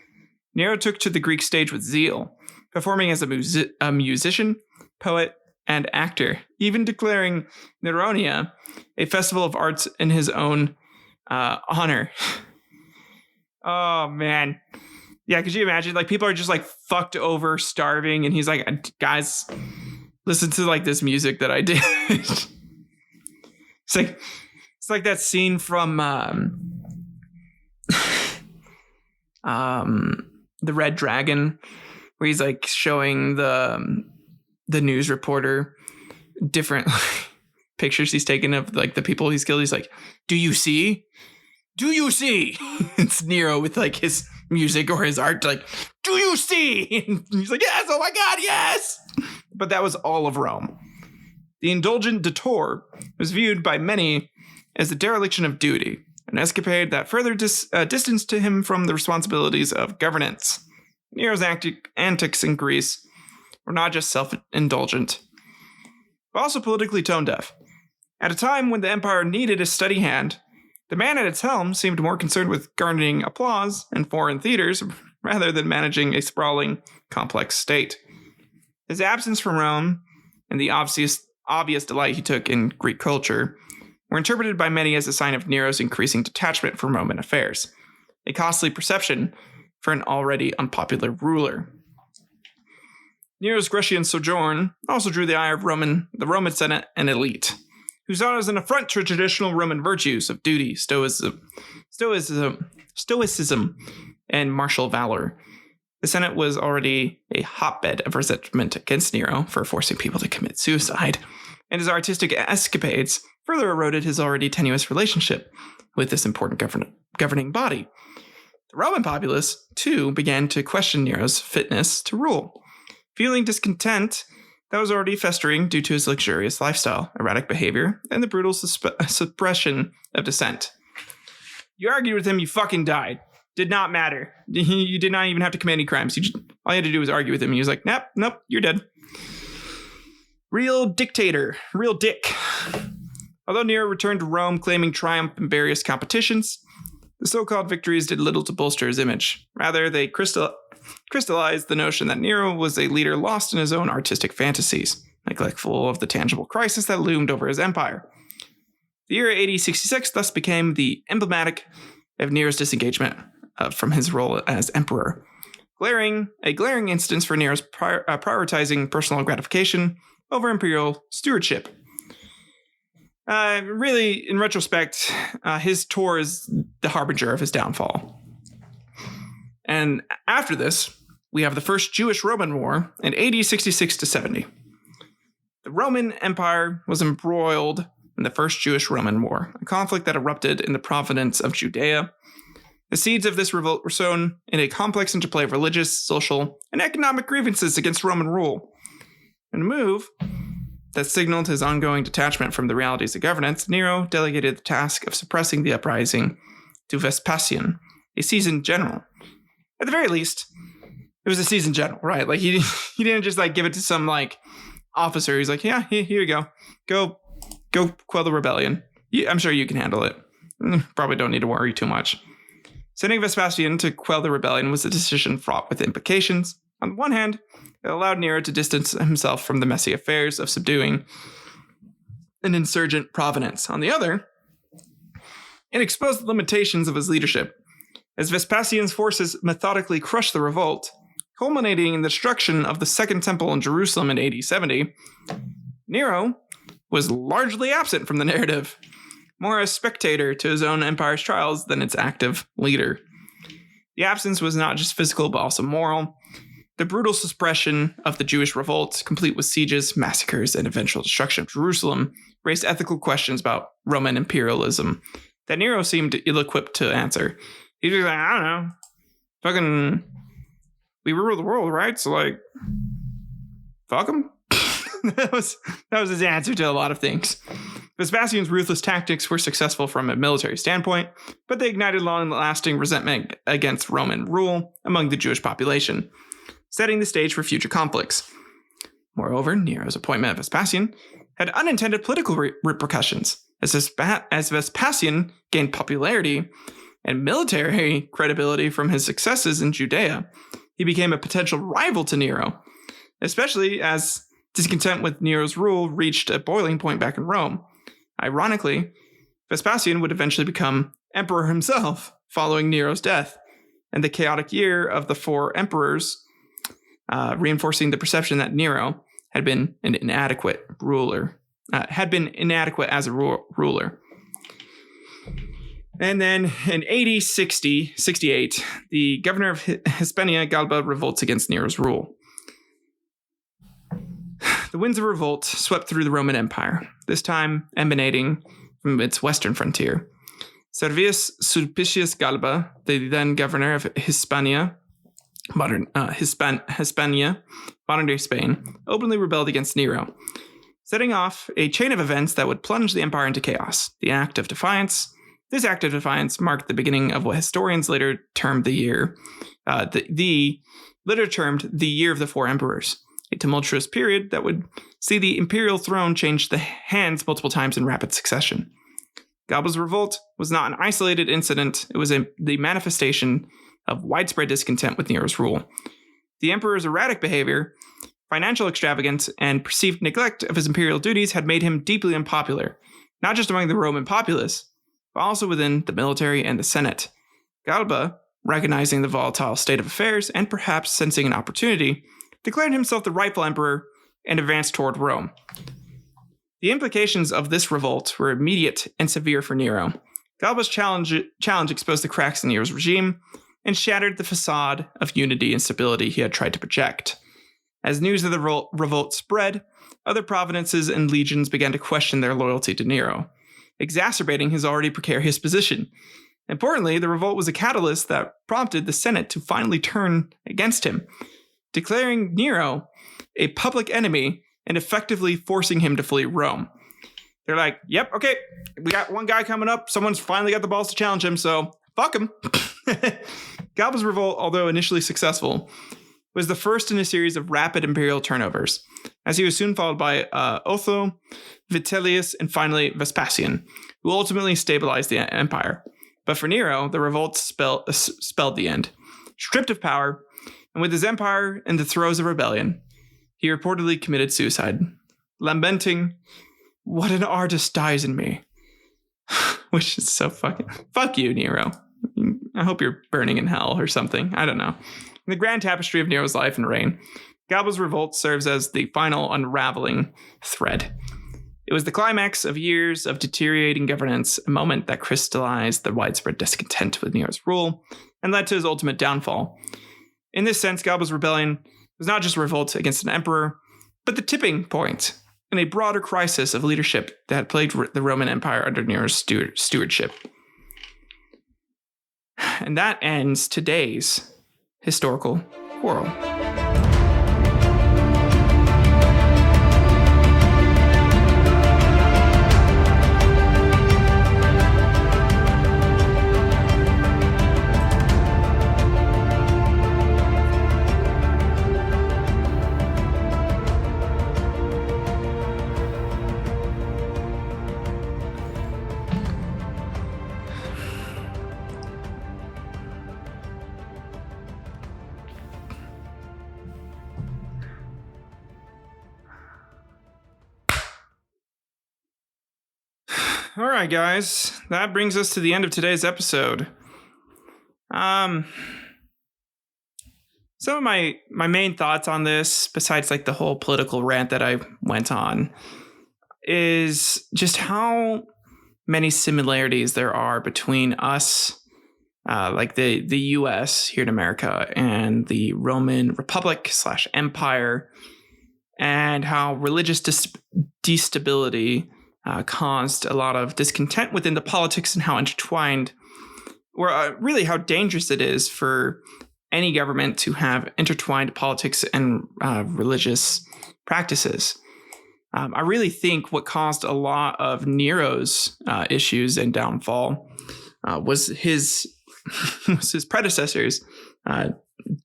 Nero took to the Greek stage with zeal, performing as a musician, poet, and actor, even declaring Neronia a festival of arts in his own honor. Oh, man. Yeah, could you imagine? Like, people are just, like, fucked over, starving, and he's like, guys, listen to, like, this music that I did. It's like that scene from The Red Dragon, where he's, like, showing the news reporter different pictures he's taken of like the people he's killed. He's like, do you see it's Nero with like his music or his art, like, do you see? And he's like, yes, oh my god, yes. But that was all of Rome. The indulgent detour was viewed by many as the dereliction of duty, an escapade that further distanced him from the responsibilities of governance. Nero's antics in Greece were not just self-indulgent, but also politically tone-deaf. At a time when the empire needed a steady hand, the man at its helm seemed more concerned with garnering applause in foreign theaters rather than managing a sprawling, complex state. His absence from Rome and the obvious delight he took in Greek culture were interpreted by many as a sign of Nero's increasing detachment from Roman affairs, a costly perception for an already unpopular ruler. Nero's Grecian sojourn also drew the eye of the Roman Senate and elite, who saw it as an affront to traditional Roman virtues of duty, stoicism, and martial valor. The Senate was already a hotbed of resentment against Nero for forcing people to commit suicide, and his artistic escapades further eroded his already tenuous relationship with this important governing body. The Roman populace, too, began to question Nero's fitness to rule, feeling discontent that was already festering due to his luxurious lifestyle, erratic behavior, and the brutal suppression of dissent. You argued with him, you fucking died. Did not matter. You did not even have to commit any crimes. All you had to do was argue with him. He was like, nope, you're dead. Real dictator. Real dick. Although Nero returned to Rome claiming triumph in various competitions, the so-called victories did little to bolster his image. Rather, they crystallized the notion that Nero was a leader lost in his own artistic fantasies, neglectful of the tangible crisis that loomed over his empire. The year AD 66 thus became the emblematic of Nero's disengagement from his role as emperor. A glaring instance for Nero's prioritizing personal gratification over imperial stewardship. Really, in retrospect, his tour is the harbinger of his downfall. And after this, we have the First Jewish-Roman War in AD 66 to 70. The Roman Empire was embroiled in the First Jewish-Roman War, a conflict that erupted in the province of Judea. The seeds of this revolt were sown in a complex interplay of religious, social, and economic grievances against Roman rule. In a move that signaled his ongoing detachment from the realities of governance, Nero delegated the task of suppressing the uprising to Vespasian, a seasoned general. At the very least, it was a seasoned general, right? Like he didn't just like give it to some like officer. He's like, yeah, here you go. Go quell the rebellion. I'm sure you can handle it. Probably don't need to worry too much. Sending Vespasian to quell the rebellion was a decision fraught with implications. On the one hand, it allowed Nero to distance himself from the messy affairs of subduing an insurgent province. On the other, it exposed the limitations of his leadership. As Vespasian's forces methodically crushed the revolt, culminating in the destruction of the Second Temple in Jerusalem in AD 70, Nero was largely absent from the narrative, more a spectator to his own empire's trials than its active leader. The absence was not just physical, but also moral. The brutal suppression of the Jewish revolt, complete with sieges, massacres, and eventual destruction of Jerusalem, raised ethical questions about Roman imperialism that Nero seemed ill-equipped to answer. He was like, I don't know, fucking, we rule the world, right? So like, fuck him. that was his answer to a lot of things. Vespasian's ruthless tactics were successful from a military standpoint, but they ignited long-lasting resentment against Roman rule among the Jewish population, setting the stage for future conflicts. Moreover, Nero's appointment of Vespasian had unintended political repercussions. As Vespasian gained popularity and military credibility from his successes in Judea, he became a potential rival to Nero, especially as discontent with Nero's rule reached a boiling point back in Rome. Ironically, Vespasian would eventually become emperor himself following Nero's death, and the chaotic year of the four emperors, reinforcing the perception that Nero had been an inadequate ruler, as a ruler. And then in AD 68, the governor of Hispania, Galba, revolts against Nero's rule. The winds of revolt swept through the Roman Empire, this time emanating from its western frontier. Servius Sulpicius Galba, the then governor of Hispania, Hispania, modern-day Spain, openly rebelled against Nero, setting off a chain of events that would plunge the empire into chaos. This act of defiance marked the beginning of what historians later termed the year of the Four Emperors, a tumultuous period that would see the imperial throne change the hands multiple times in rapid succession. Galba's revolt was not an isolated incident. It was the manifestation of widespread discontent with Nero's rule. The emperor's erratic behavior, financial extravagance, and perceived neglect of his imperial duties had made him deeply unpopular, not just among the Roman populace, but also within the military and the Senate. Galba, recognizing the volatile state of affairs and perhaps sensing an opportunity, declared himself the rightful emperor and advanced toward Rome. The implications of this revolt were immediate and severe for Nero. Galba's challenge exposed the cracks in Nero's regime and shattered the facade of unity and stability he had tried to project. As news of the revolt spread, other provinces and legions began to question their loyalty to Nero, exacerbating his already precarious position. Importantly, the revolt was a catalyst that prompted the Senate to finally turn against him, declaring Nero a public enemy and effectively forcing him to flee Rome. They're like, yep, okay, we got one guy coming up. Someone's finally got the balls to challenge him, so fuck him. Galba's revolt, although initially successful, was the first in a series of rapid imperial turnovers, as he was soon followed by Otho, Vitellius, and finally Vespasian, who ultimately stabilized the empire. But for Nero, the revolt spelled the end. Stripped of power, and with his empire in the throes of rebellion, he reportedly committed suicide, lamenting, "What an artist dies in me." Which is so fuck you, Nero. I hope you're burning in hell or something. I don't know. In the grand tapestry of Nero's life and reign, Galba's revolt serves as the final unraveling thread. It was the climax of years of deteriorating governance, a moment that crystallized the widespread discontent with Nero's rule and led to his ultimate downfall. In this sense, Galba's rebellion was not just a revolt against an emperor, but the tipping point in a broader crisis of leadership that had plagued the Roman Empire under Nero's stewardship. And that ends today's historical quarrel. All right, guys, that brings us to the end of today's episode. Some of my main thoughts on this, besides like the whole political rant that I went on, is just how many similarities there are between us, like the U.S. here in America, and the Roman Republic / Empire, and how religious destability caused a lot of discontent within the politics, and how intertwined, or really how dangerous it is for any government to have intertwined politics and religious practices. I really think what caused a lot of Nero's issues and downfall was his predecessors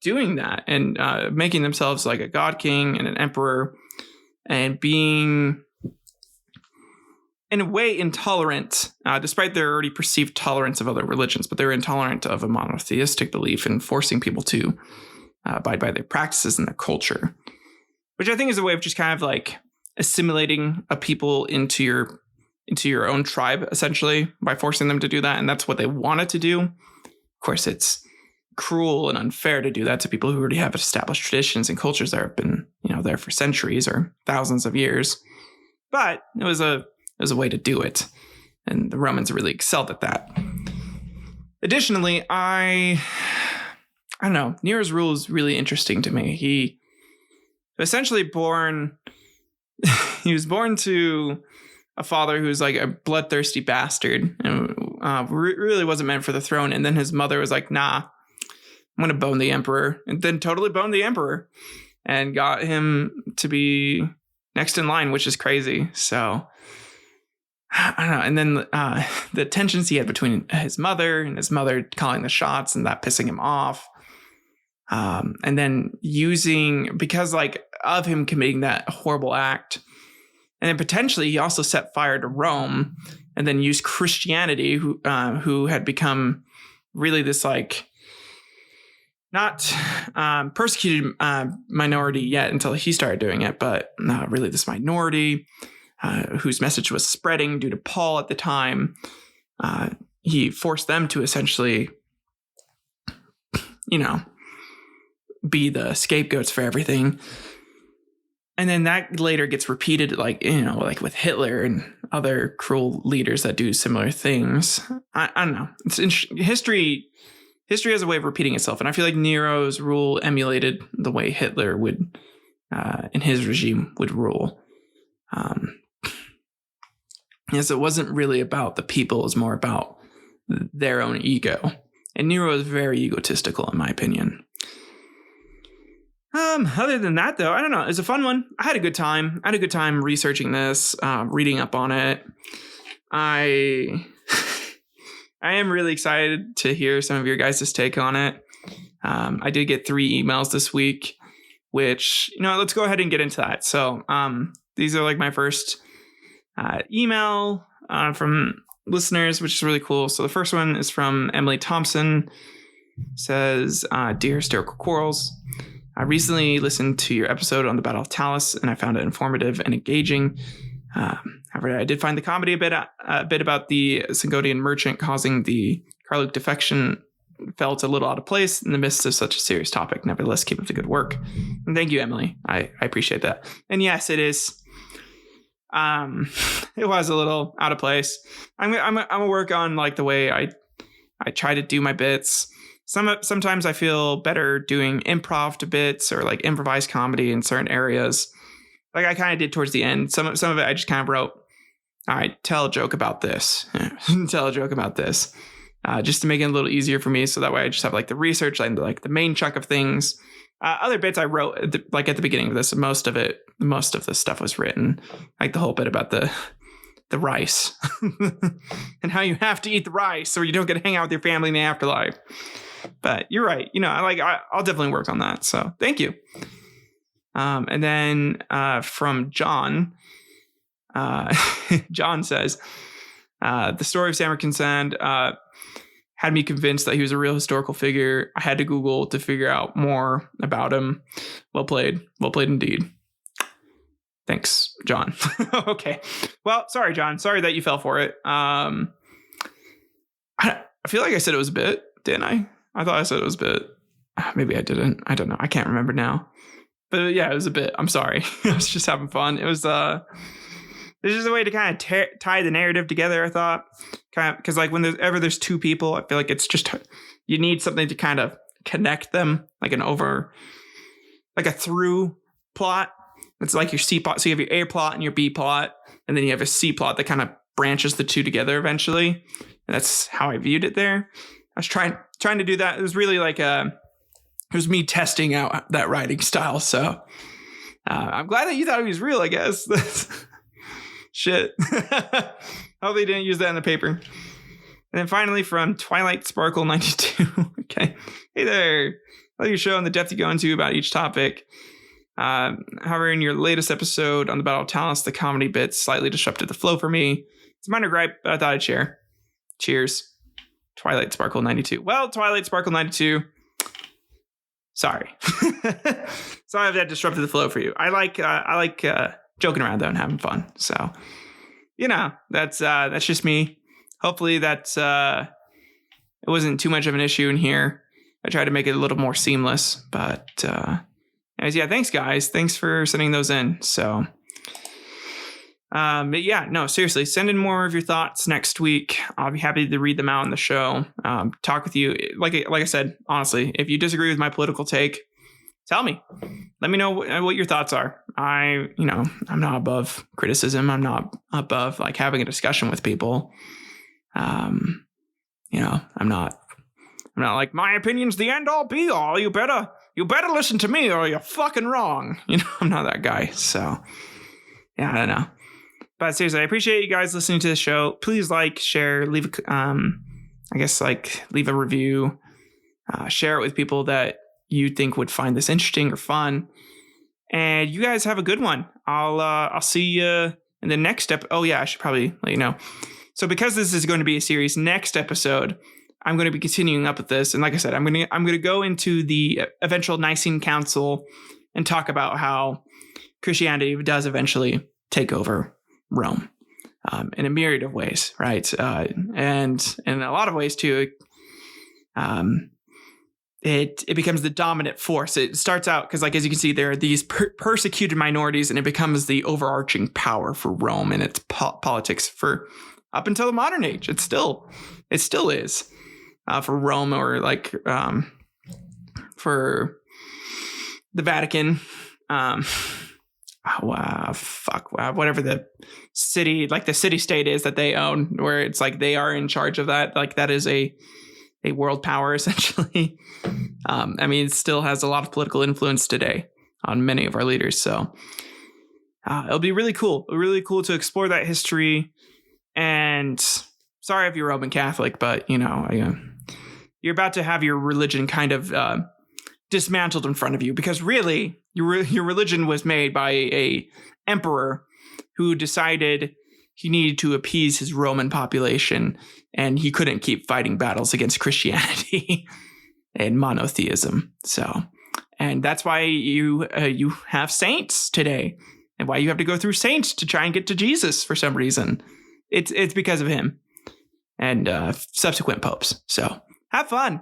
doing that and making themselves like a god king and an emperor, and being in a way intolerant, despite their already perceived tolerance of other religions, but they're intolerant of a monotheistic belief and forcing people to abide by their practices and their culture, which I think is a way of just kind of like assimilating a people into your own tribe, essentially, by forcing them to do that. And that's what they wanted to do. Of course, it's cruel and unfair to do that to people who already have established traditions and cultures that have been, there for centuries or thousands of years. But it was a way to do it, and the Romans really excelled at that. Additionally, I don't know, Nero's rule is really interesting to me. He essentially he was born to a father who was like a bloodthirsty bastard and really wasn't meant for the throne. And then his mother was like, nah, I'm going to bone the emperor, and then totally boned the emperor and got him to be next in line, which is crazy. So I don't know. And then the tensions he had between his mother and his mother calling the shots and that pissing him off. And then because like of him committing that horrible act. And then potentially he also set fire to Rome and then used Christianity, who had become really this like not persecuted minority yet until he started doing it, but really this minority whose message was spreading due to Paul at the time. He forced them to essentially, be the scapegoats for everything. And then that later gets repeated, like with Hitler and other cruel leaders that do similar things. I don't know. It's history has a way of repeating itself. And I feel like Nero's rule emulated the way Hitler would, in his regime, would rule. Yes, it wasn't really about the people. It was more about their own ego. And Nero is very egotistical, in my opinion. Other than that, though, I don't know. It was a fun one. I had a good time. Researching this, reading up on it. I am really excited to hear some of your guys' take on it. I did get 3 emails this week, which, let's go ahead and get into that. So these are like my first email from listeners, which is really cool. So the first one is from Emily Thompson. Says, Dear Hysterical Quarrels, I recently listened to your episode on the Battle of Talus, and I found it informative and engaging. However, I did find the comedy a bit about the Singodian merchant causing the Carluke defection felt a little out of place in the midst of such a serious topic. Nevertheless, keep up the good work. And thank you, Emily. I appreciate that. And yes, it is. It was a little out of place. I'm gonna work on like the way I try to do my bits. Sometimes I feel better doing improv to bits or like improvised comedy in certain areas. like I kind of did towards the end. Some of it I just kind of wrote, all right, tell a joke about this. Tell a joke about this. Just to make it a little easier for me. So that way I just have like the research, like the main chunk of things. Other bits I wrote at the beginning of this. Most of the stuff was written. Like the whole bit about the rice and how you have to eat the rice or you don't get to hang out with your family in the afterlife. But you're right. I'll definitely work on that. So thank you. And then from John, John says, the story of Samarkand had me convinced that he was a real historical figure. I had to Google to figure out more about him. Well played indeed. Thanks, John. Okay. Well, sorry, John. Sorry that you fell for it. I feel like I said it was a bit, didn't I? I thought I said it was a bit. Maybe I didn't. I don't know. I can't remember now. But yeah, it was a bit. I'm sorry. I was just having fun. It was there's just a way to kind of tie the narrative together, I thought. Kind of because like when there's two people, I feel like it's just you need something to kind of connect them, like a through plot. It's like your C plot. So you have your A plot and your B plot, and then you have a C plot that kind of branches the two together eventually. And that's how I viewed it there. I was trying to do that. It was really like it was me testing out that writing style. So I'm glad that you thought it was real, I guess. Shit. Hope they didn't use that in the paper. And then finally from Twilight Sparkle 92. Okay. Hey there. Love your show and the depth you go into about each topic. However, in your latest episode on the Battle of Talents, the comedy bits slightly disrupted the flow for me. It's a minor gripe, but I thought I'd share. Cheers. Twilight Sparkle 92. Well, Twilight Sparkle 92. Sorry. Sorry if that disrupted the flow for you. I like joking around though and having fun. So, that's just me. Hopefully it wasn't too much of an issue in here. I tried to make it a little more seamless, but anyways, yeah, thanks guys. Thanks for sending those in. So, but yeah, no, seriously, send in more of your thoughts next week. I'll be happy to read them out on the show. Talk with you. Like I said, honestly, if you disagree with my political take, tell me. Let me know what your thoughts are. I'm not above criticism. I'm not above like having a discussion with people. I'm not like my opinion's the end all be all. You better listen to me or you're fucking wrong. I'm not that guy. So yeah, I don't know. But seriously, I appreciate you guys listening to the show. Please like, share, leave a review, share it with people that you think would find this interesting or fun. And you guys have a good one. I'll see you in the next step. Oh yeah, I should probably let you know. So because this is going to be a series, next episode, I'm going to be continuing up with this. And like I said, I'm going to go into the eventual Nicene Council and talk about how Christianity does eventually take over Rome in a myriad of ways, right? And in a lot of ways too, it becomes the dominant force. It starts out because, like, as you can see, there are these persecuted minorities, and it becomes the overarching power for Rome and its politics for up until the modern age. It still is for Rome, or like for the Vatican. Whatever the city, like the city state is that they own, where it's like they are in charge of that. Like that is a world power essentially. It still has a lot of political influence today on many of our leaders. So it'll be really cool to explore that history. And sorry if you're Roman Catholic, but you're about to have your religion kind of dismantled in front of you, because really your religion was made by a emperor who decided he needed to appease his Roman population, and he couldn't keep fighting battles against Christianity and monotheism. So, and that's why you have saints today, and why you have to go through saints to try and get to Jesus for some reason. It's because of him and subsequent popes. So have fun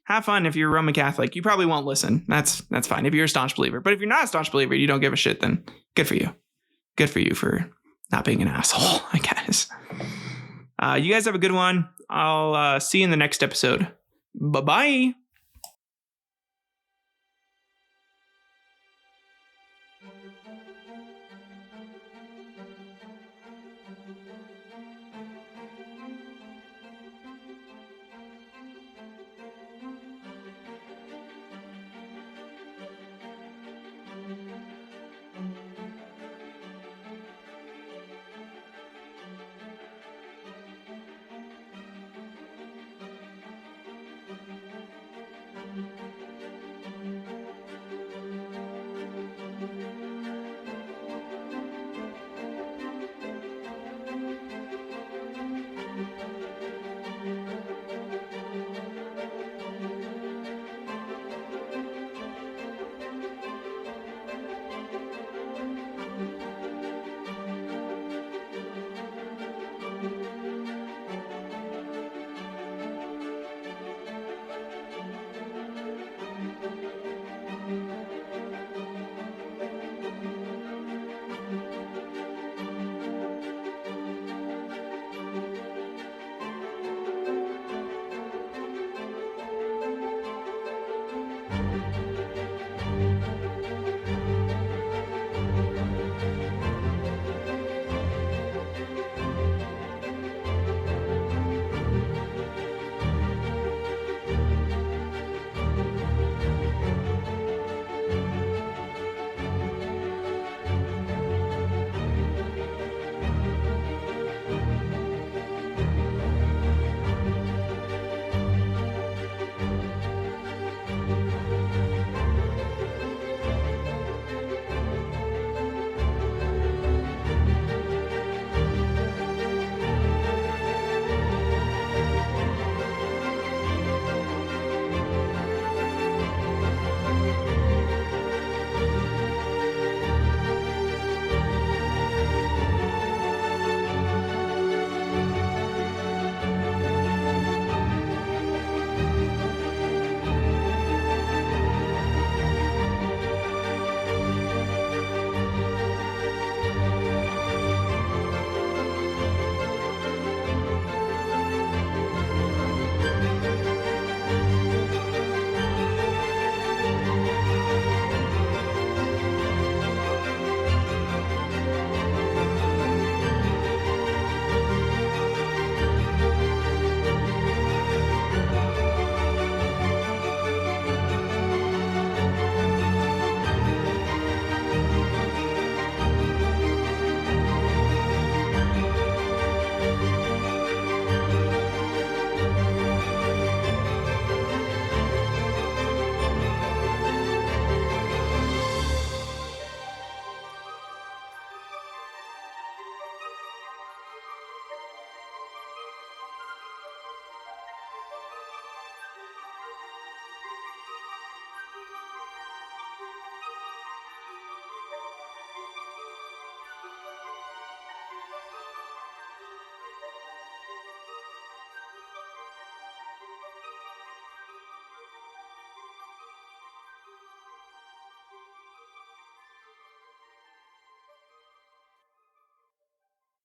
if you're a Roman Catholic. You probably won't listen. That's fine if you're a staunch believer. But if you're not a staunch believer, you don't give a shit, then good for you. Good for you for not being an asshole, I guess. You guys have a good one. I'll see you in the next episode. Bye-bye.